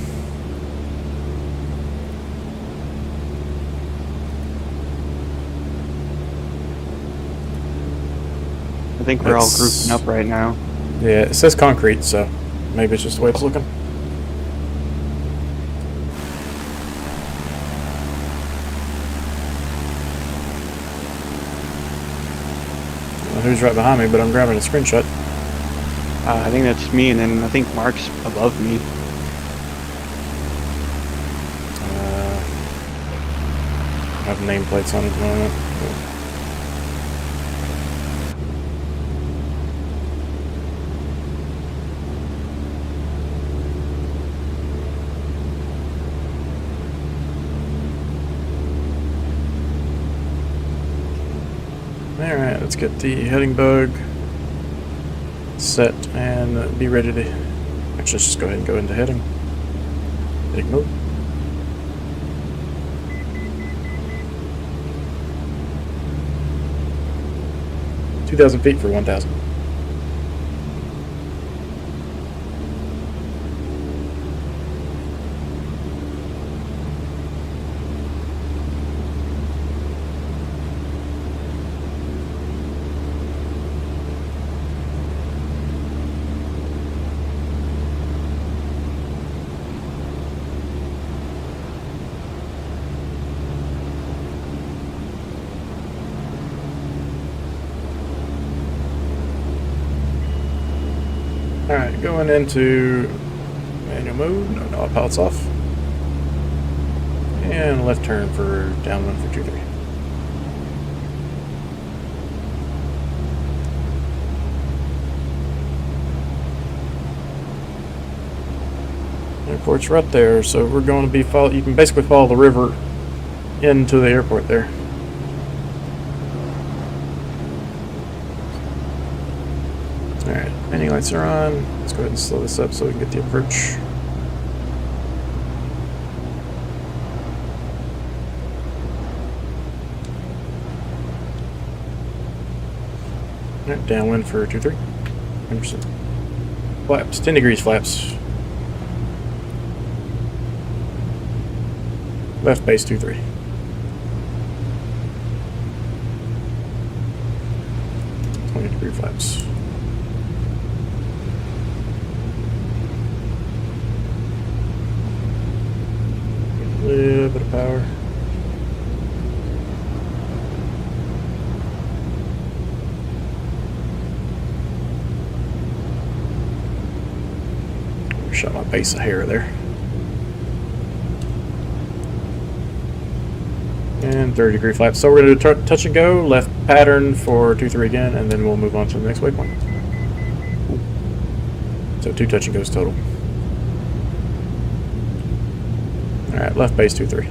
I think we're all grouping up right now. Yeah, it says concrete, so maybe it's just the way it's looking. Well, who's right behind me, but I'm grabbing a screenshot. I think that's me, and then I think Mark's above me. I have nameplates on at the moment. Alright, let's get the heading bug set and be ready to... Actually, let's just go ahead and go into heading. Heading mode. $2,000 feet for 1,000. Alright, going into manual mode, no autopilot's off. And left turn for downwind for 23. Airport's right there, so we're going to be you can basically follow the river into the airport there. Alright. Landing lights are on. Let's go ahead and slow this up so we can get the approach. Alright, downwind for 2-3. 100%. Flaps, 10 degrees flaps. Left base 2-3. Degree flaps. A little bit of power. Shot my base a hair there. And 30 degree flaps. So we're going to do touch and go, left pattern for 2-3 again, and then we'll move on to the next waypoint. So 2 touch and goes total. Alright, left base 2-3.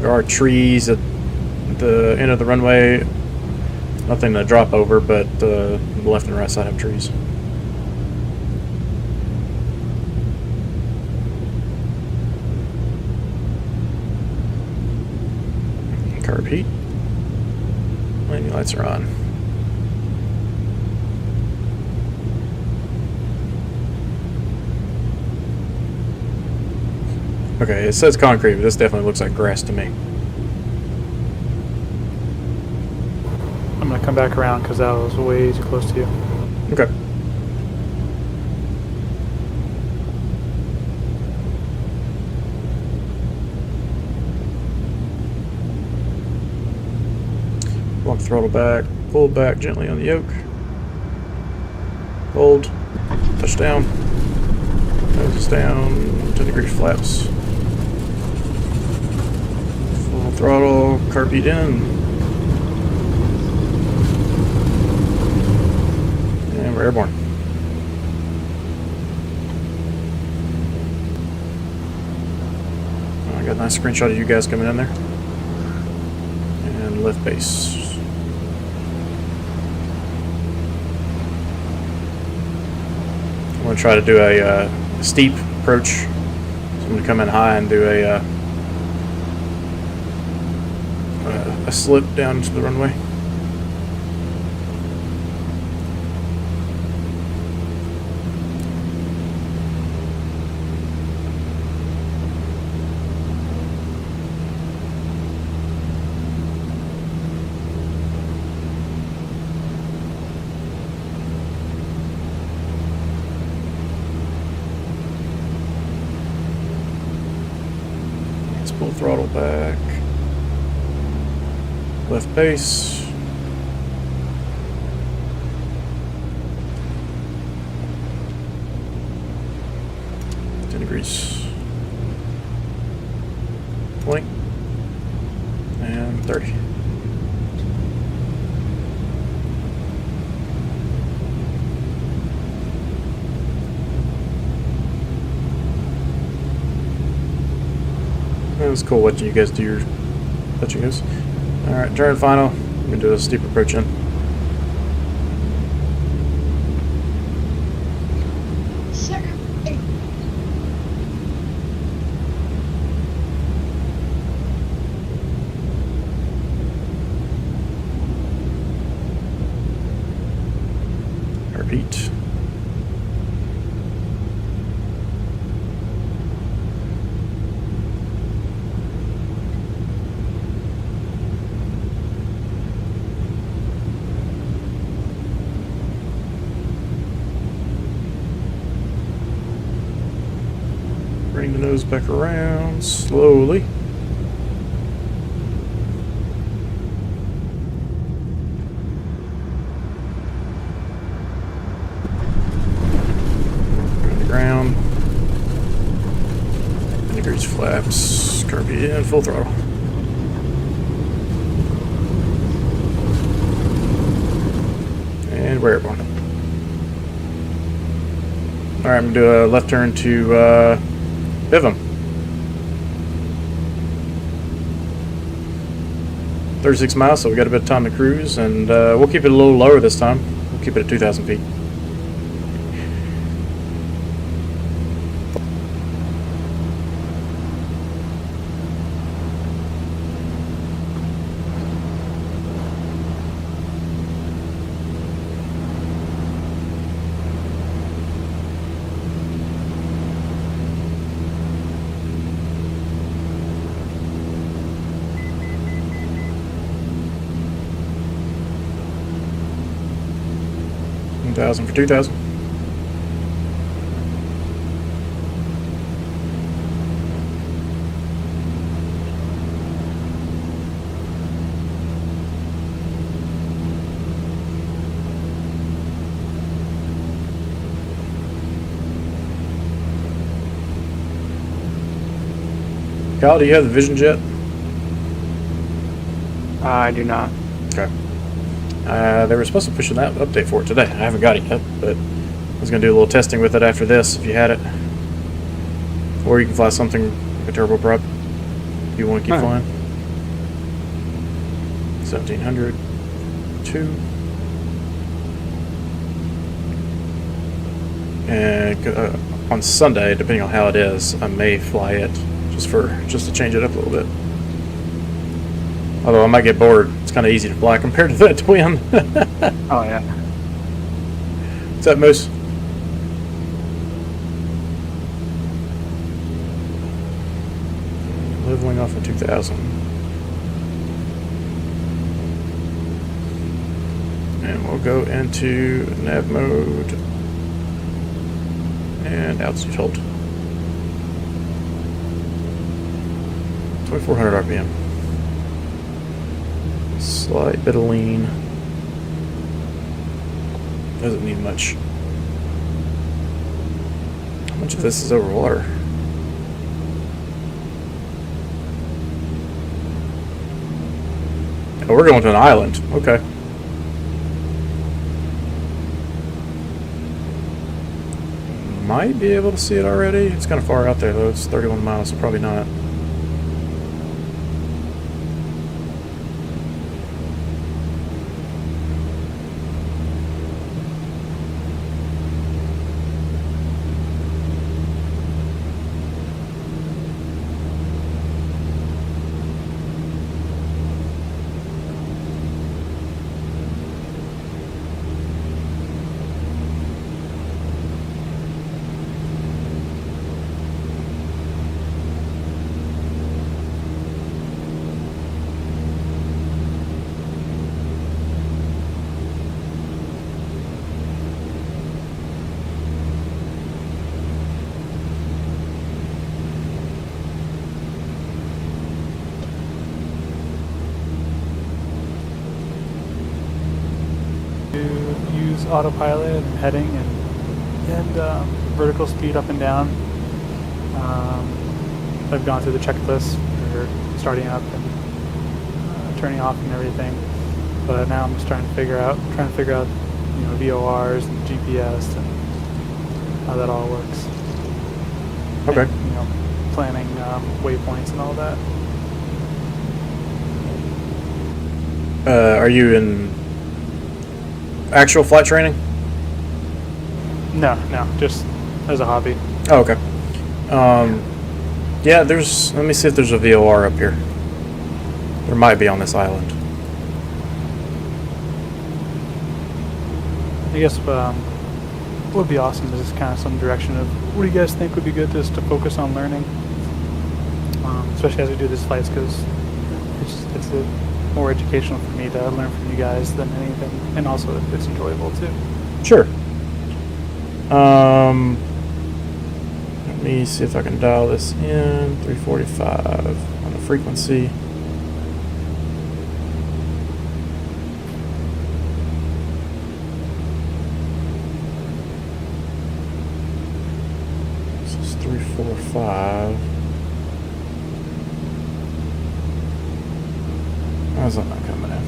There are trees at the end of the runway. Nothing to drop over, but the left and right side have trees. Carb heat. Landing lights are on. Okay, it says concrete, but this definitely looks like grass to me. I'm gonna come back around because that was way too close to you. Okay. Walk throttle back, pull back gently on the yoke. Hold, touch down, nose is down, 10 degree flaps. Full throttle, carb heat in. And we're airborne. I got a nice screenshot of you guys coming in there. And lift base. I'm going to try to do a steep approach. So I'm going to come in high and do a slip down to the runway. Pull throttle back. Left base. Degrees. 20 and 30. It was cool watching you guys do your touch and goes. Alright, turn final. I'm going to do a steep approach in. Repeat. Bring the nose back around slowly. On the ground. Degrees flaps. Curve in, full throttle. And we're airborne. Alright, I'm going to do a left turn to BIVM. 36 miles, so we got a bit of time to cruise, and we'll keep it a little lower this time. We'll keep it at 2,000 feet. For 2,000. Kyle, do you have the Vision Jet? I do not. Okay. They were supposed to push an update for it today. I haven't got it yet, but I was going to do a little testing with it after this, if you had it. Or you can fly something like a turboprop if you want to keep flying. 1,700, 2. And on Sunday, depending on how it is, I may fly it just to change it up a little bit. Although I might get bored. It's kind of easy to fly compared to that twin. Oh yeah. What's up, Moose? Leveling off of 2,000. And we'll go into nav mode and altitude hold. 2,400 RPM. Slight bit of lean. Doesn't need much. How much of this is over water? Oh, we're going to an island. Okay. Might be able to see it already. It's kind of far out there though. It's 31 miles, so probably not. Use autopilot and heading and vertical speed up and down. I've gone through the checklist for starting up and turning off and everything, but now I'm just trying to figure out you know, VORs and GPS and how that all works. Okay. And, you know, planning waypoints and all that. Are you in actual flight training? No, just as a hobby. Oh, okay. Yeah, let me see if there's a VOR up here. There might be on this island. I guess what would be awesome is just kind of some direction of what do you guys think would be good just to focus on learning, especially as we do these flights, because it's more educational for me to learn from you guys than anything, and also it's enjoyable too. Sure. Let me see if I can dial this in. 345 on the frequency. This is 345. How's that not coming in?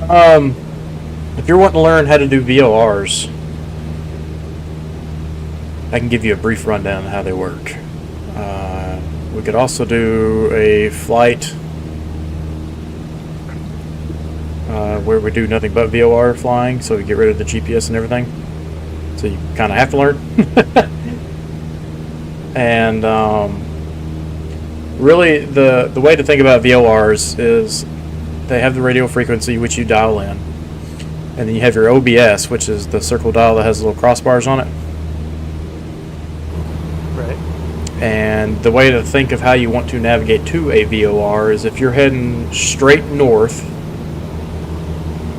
If you're wanting to learn how to do VORs, I can give you a brief rundown of how they work. We could also do a flight where we do nothing but VOR flying, so we get rid of the GPS and everything. So you kind of have to learn. And really, the way to think about VORs is they have the radio frequency which you dial in, and then you have your OBS, which is the circle dial that has little crossbars on it. Right. And the way to think of how you want to navigate to a VOR is if you're heading straight north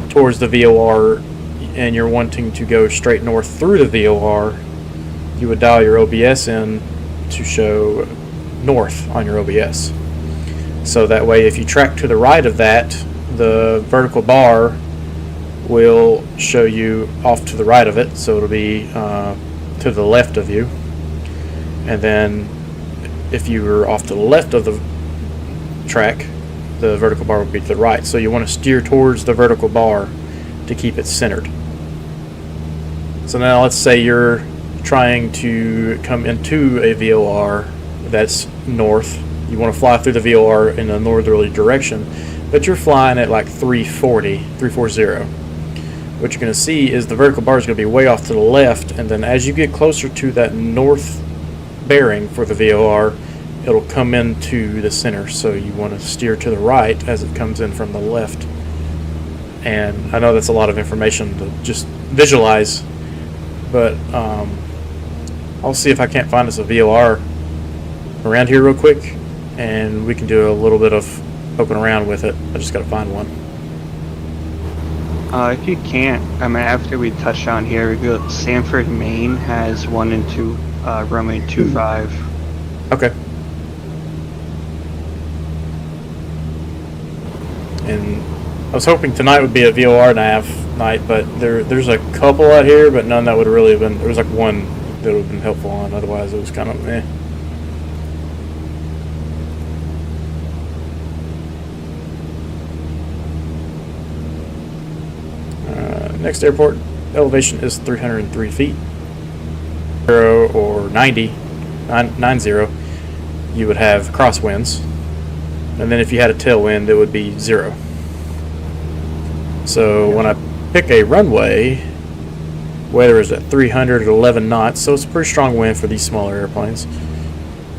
towards the VOR and you're wanting to go straight north through the VOR, you would dial your OBS in to show north on your OBS. So that way, if you track to the right of that, the vertical bar will show you off to the right of it, so it'll be to the left of you. And then if you were off to the left of the track, the vertical bar would be to the right. So you want to steer towards the vertical bar to keep it centered. So now let's say you're trying to come into a VOR that's north. You want to fly through the VOR in a northerly direction, but you're flying at like 340. What you're going to see is the vertical bar is going to be way off to the left, and then as you get closer to that north bearing for the VOR, it'll come into the center. So you want to steer to the right as it comes in from the left. And I know that's a lot of information to just visualize, but I'll see if I can't find us a VOR around here real quick, and we can do a little bit of poking around with it. I just got to find one. If you can't, I mean, after we touch down here, we go. Sanford, Maine has 1 and 2 runway 25. Okay. And I was hoping tonight would be a VOR nav night, but there's a couple out here, but none that would really have been. There was like one that would have been helpful on. Otherwise, it was kind of meh. Next airport elevation is 303 feet. 0 or 90, 90, you would have crosswinds. And then if you had a tailwind, it would be 0. So when I pick a runway, weather is at 311 knots, so it's a pretty strong wind for these smaller airplanes.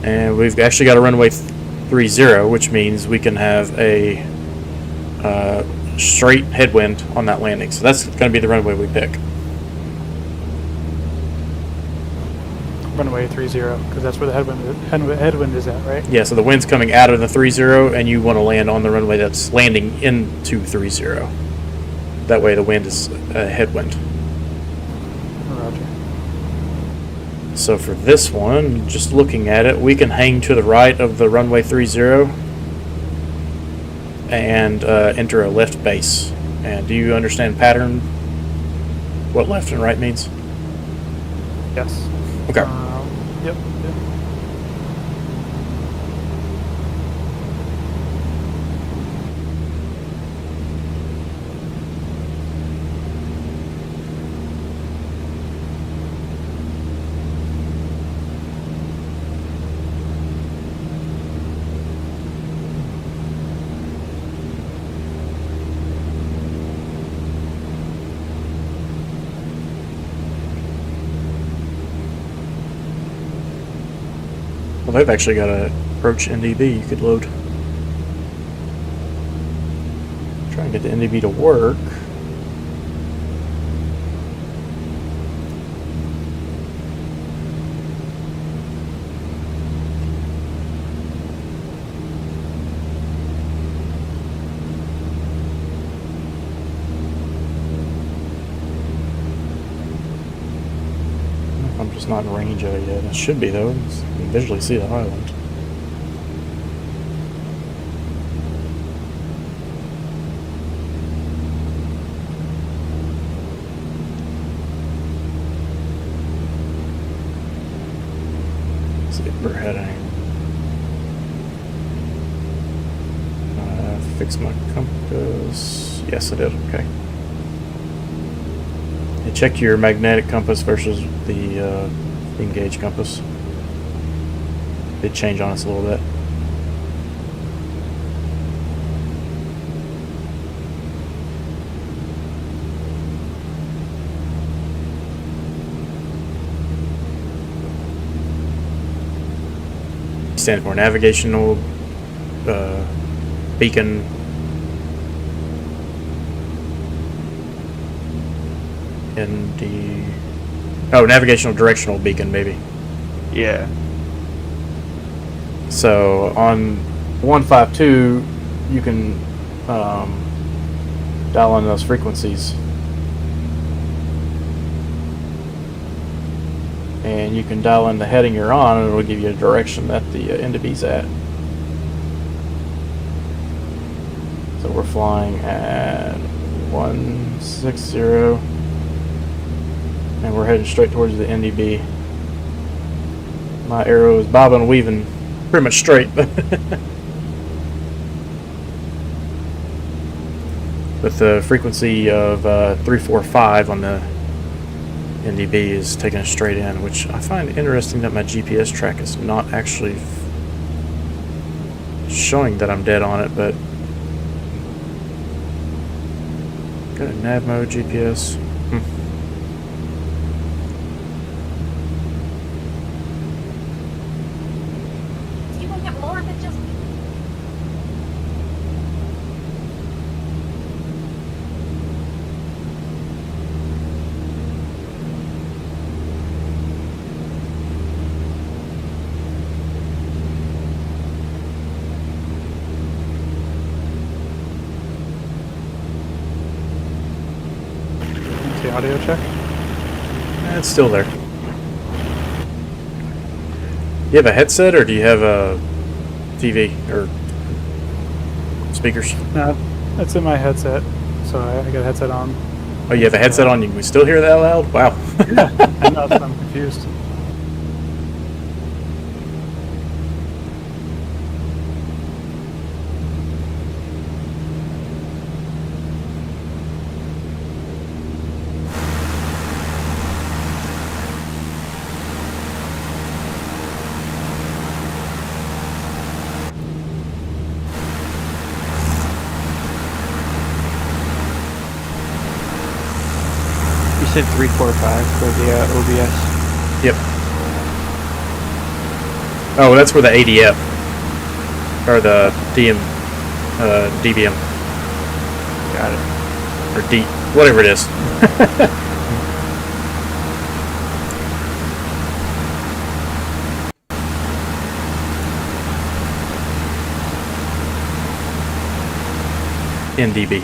And we've actually got a runway 30, which means we can have a straight headwind on that landing. So that's going to be the runway we pick. Runway 30, because that's where the headwind is at, right? Yeah, so the wind's coming out of the 30, and you want to land on the runway that's landing into 30. That way the wind is a headwind. Roger. So for this one, just looking at it, we can hang to the right of the runway 30 and enter a left base. And do you understand pattern? What left and right means? Yes. Okay. Yep. Well, they've actually got a approach NDB you could load. Try and get the NDB to work. I'm just not in range of it yet. It should be though. You can visually see the island. Let's see if we're heading. Fix my compass. Yes, I did. Okay. And check your magnetic compass versus the beam gauge compass. Did change on us a little bit. Stands for navigational beacon. Navigational directional beacon, maybe. Yeah. So on 152, you can dial in those frequencies, and you can dial in the heading you're on, and it'll give you a direction that the NDB's at. So we're flying at 160, and we're heading straight towards the NDB. My arrow is bobbing and weaving pretty much straight. With the frequency of 345 on the NDB is taking us straight in, which I find interesting that my GPS track is not actually showing that I'm dead on it, but got a nav mode GPS. You gonna get more than just The audio check. It's still there. You have a headset, or do you have a TV or speakers? No, it's in my headset, so I got a headset on. Oh, you have a headset on. You can still hear that loud? Wow. I know, so I'm confused. You said 345 for the OBS. Yep. Oh, that's for the ADF. Or the DBM. Got it. Or D, whatever it is. NDB.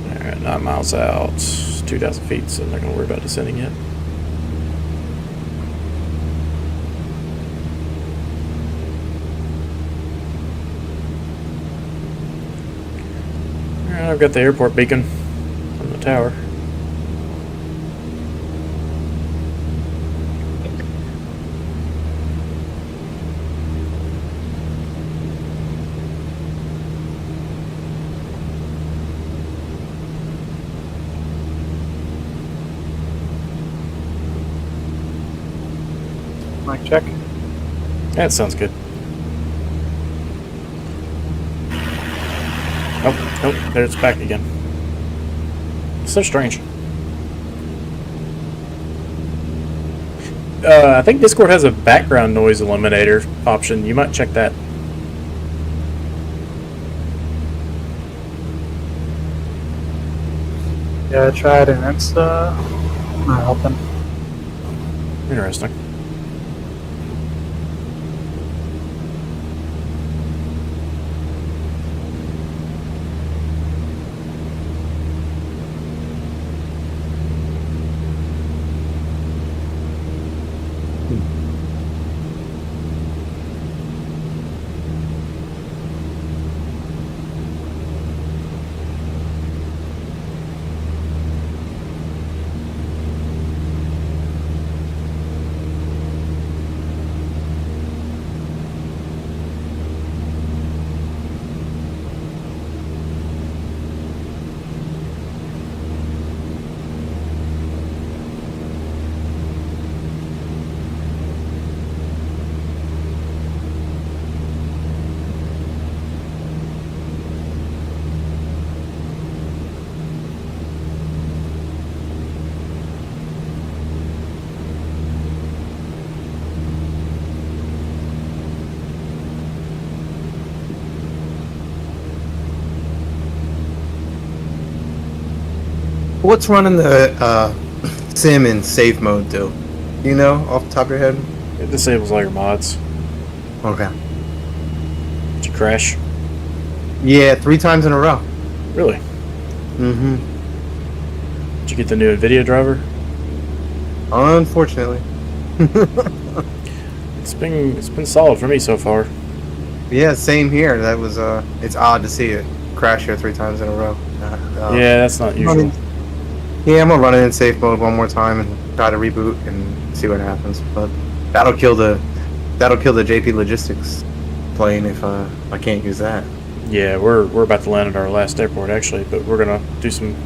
Alright, 9 miles out, 2,000 feet, so I'm not going to worry about descending yet. Alright, I've got the airport beacon on the tower. Mic check. That sounds good. Oh, there it's back again. So strange. I think Discord has a background noise eliminator option. You might check that. Yeah, I tried and it's not helping. Interesting. What's running the sim in safe mode do? Do you know off the top of your head? It disables all your mods. Okay. Did you crash? Yeah, 3 times in a row. Really? Mm-hmm. Did you get the new NVIDIA driver? Unfortunately. It's been solid for me so far. Yeah, same here. That was it's odd to see it crash here 3 times in a row. Yeah, that's not usual. Yeah, I'm gonna run it in safe mode one more time and try to reboot and see what happens. But that'll kill the JP Logistics plane if I can't use that. Yeah, we're about to land at our last airport actually, but we're gonna do some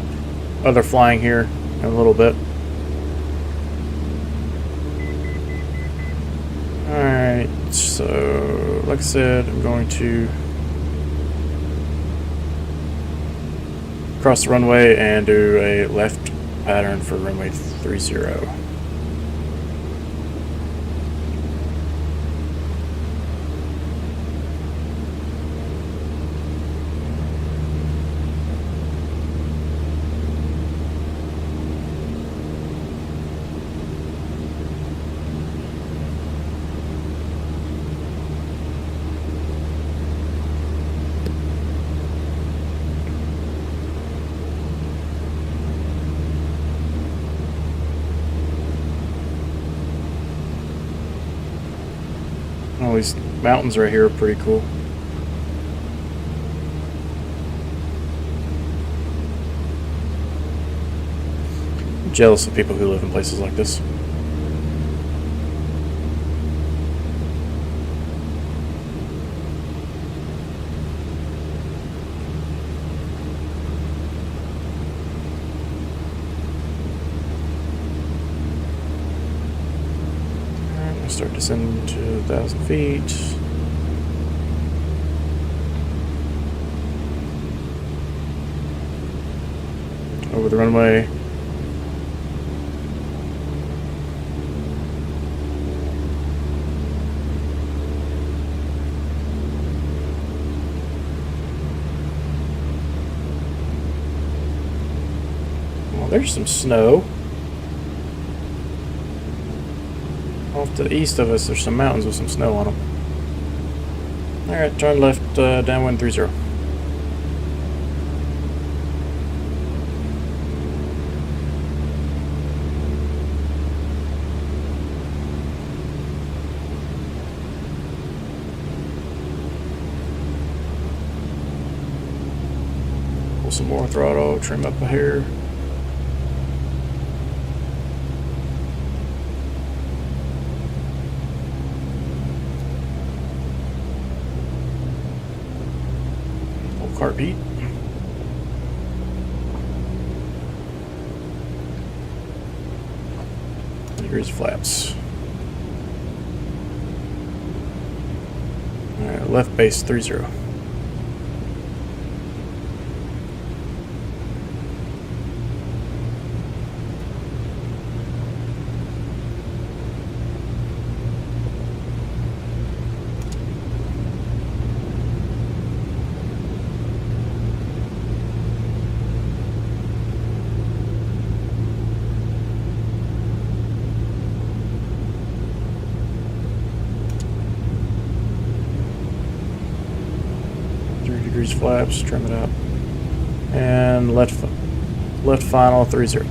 other flying here in a little bit. Alright, so like I said, I'm going to cross the runway and do a left pattern for runway 30. All these mountains right here are pretty cool. I'm jealous of people who live in places like this. Start descending to 1,000 feet. Over the runway. Well, there's some snow. Off to the east of us, there's some mountains with some snow on them. Alright, turn left, downwind 30. Pull some more throttle, trim up here. Carpet. Degrees flaps. Alright, left base 30. Degrees flaps, trim it up, and left final 30.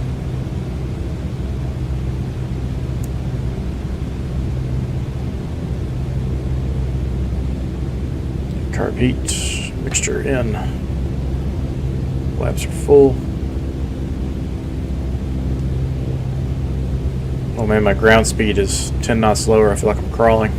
Carb heat mixture in. Flaps are full. Oh man, my ground speed is 10 knots slower. I feel like I'm crawling.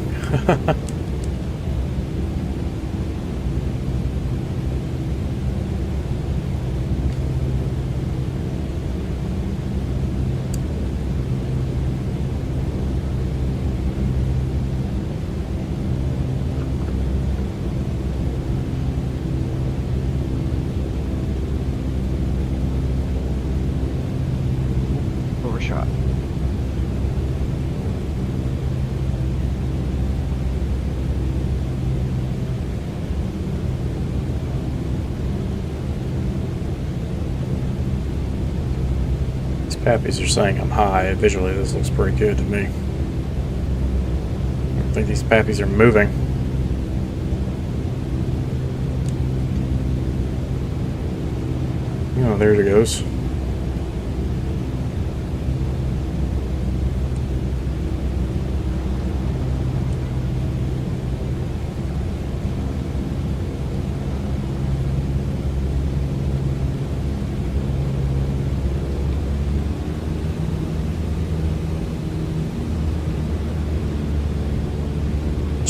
Overshot. Pappies are saying I'm high. Visually, this looks pretty good to me. I don't think these pappies are moving. Oh, there it goes.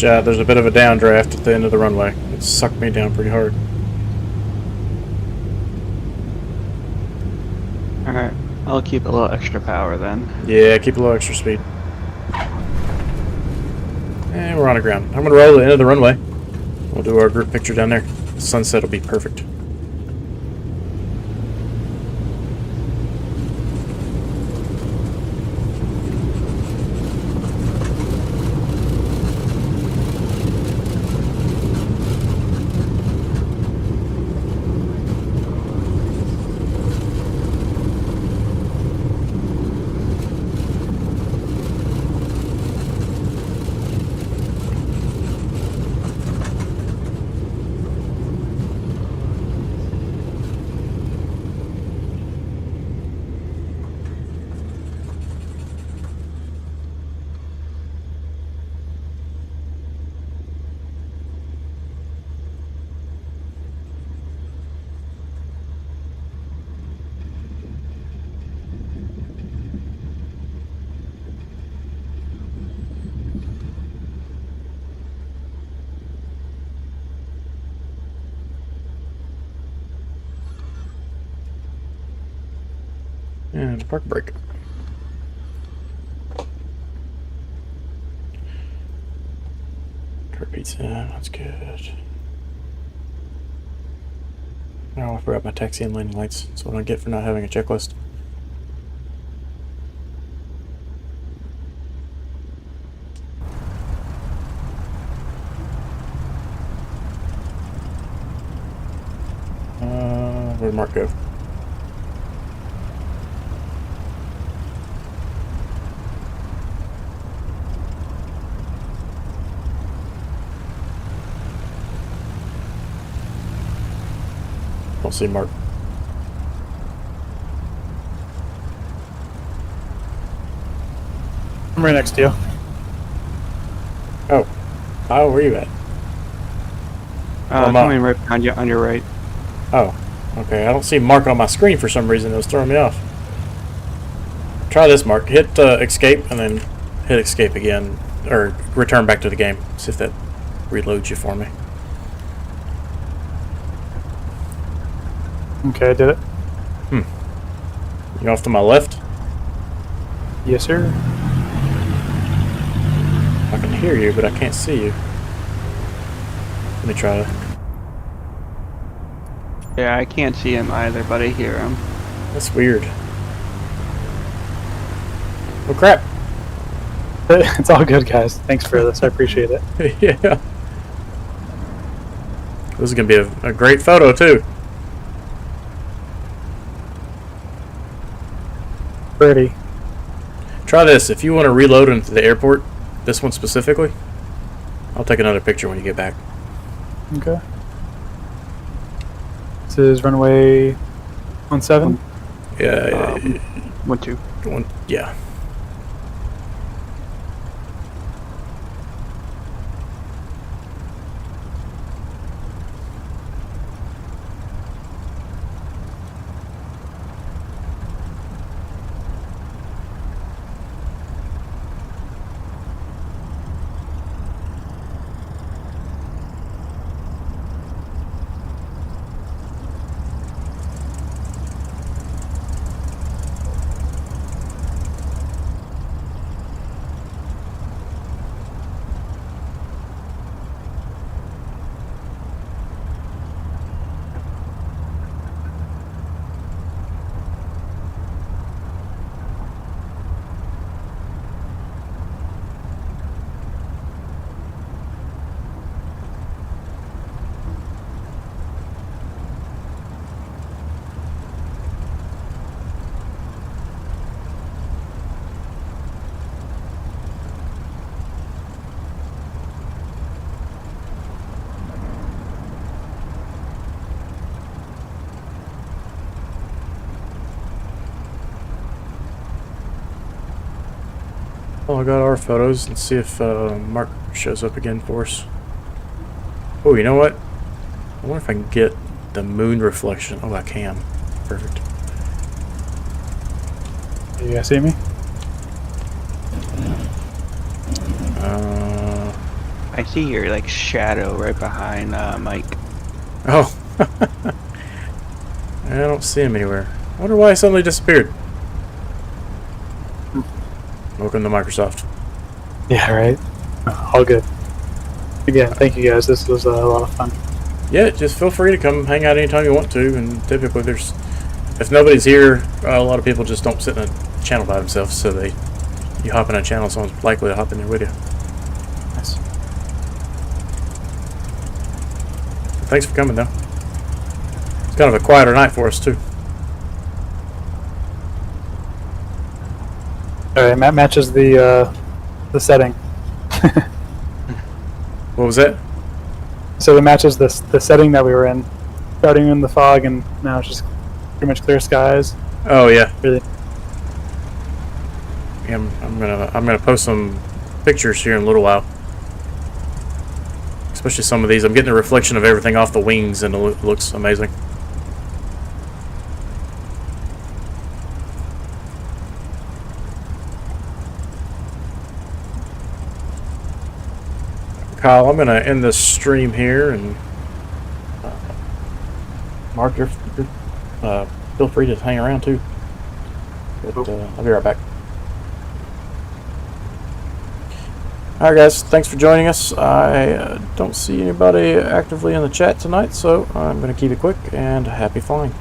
Yeah, there's a bit of a downdraft at the end of the runway. It sucked me down pretty hard. Alright, I'll keep a little extra power then. Yeah, keep a little extra speed. And we're on the ground. I'm gonna roll the end of the runway. We'll do our group picture down there. The sunset will be perfect. And park brake. Car pizza, that's good. Oh, I forgot my taxi and landing lights. That's what I get for not having a checklist. Where'd Mark go? Don't see Mark. I'm right next to you. Oh. Oh, where you at? I'm up. Coming right behind you on your right. Oh. Okay, I don't see Mark on my screen for some reason. It was throwing me off. Try this, Mark. Hit escape and then hit escape again. Or return back to the game. See if that reloads you for me. Okay, I did it. You off to my left? Yes, sir. I can hear you, but I can't see you. Let me try to. Yeah, I can't see him either, but I hear him. That's weird. Oh crap! It's all good, guys. Thanks for this. I appreciate it. Yeah. This is gonna be a great photo too. Pretty. Try this. If you want to reload into the airport, this one specifically, I'll take another picture when you get back. Okay. This is runway 17. Yeah. 1-2. Yeah. Well, I got our photos and see if Mark shows up again for us. Oh, you know what? I wonder if I can get the moon reflection. Oh, I can. Perfect. You guys see me? I see your like shadow right behind Mike. Oh. I don't see him anywhere. I wonder why he suddenly disappeared. Welcome to Microsoft. Yeah, right. All good. Again, thank you guys. This was a lot of fun. Yeah, just feel free to come hang out anytime you want to. And typically, if nobody's here, a lot of people just don't sit in a channel by themselves. So you hop in a channel, someone's likely to hop in there with you. Nice. Thanks for coming, though. It's kind of a quieter night for us too. All right, Matt matches the setting. What was that? So it matches the setting that we were in, starting in the fog, and now it's just pretty much clear skies. Oh yeah. Really. Yeah, I'm gonna post some pictures here in a little while. Especially some of these. I'm getting a reflection of everything off the wings, and it looks amazing. Kyle, I'm going to end this stream here, and Mark, you're feel free to hang around too. But I'll be right back. Alright guys, thanks for joining us. I don't see anybody actively in the chat tonight, so I'm going to keep it quick, and happy flying.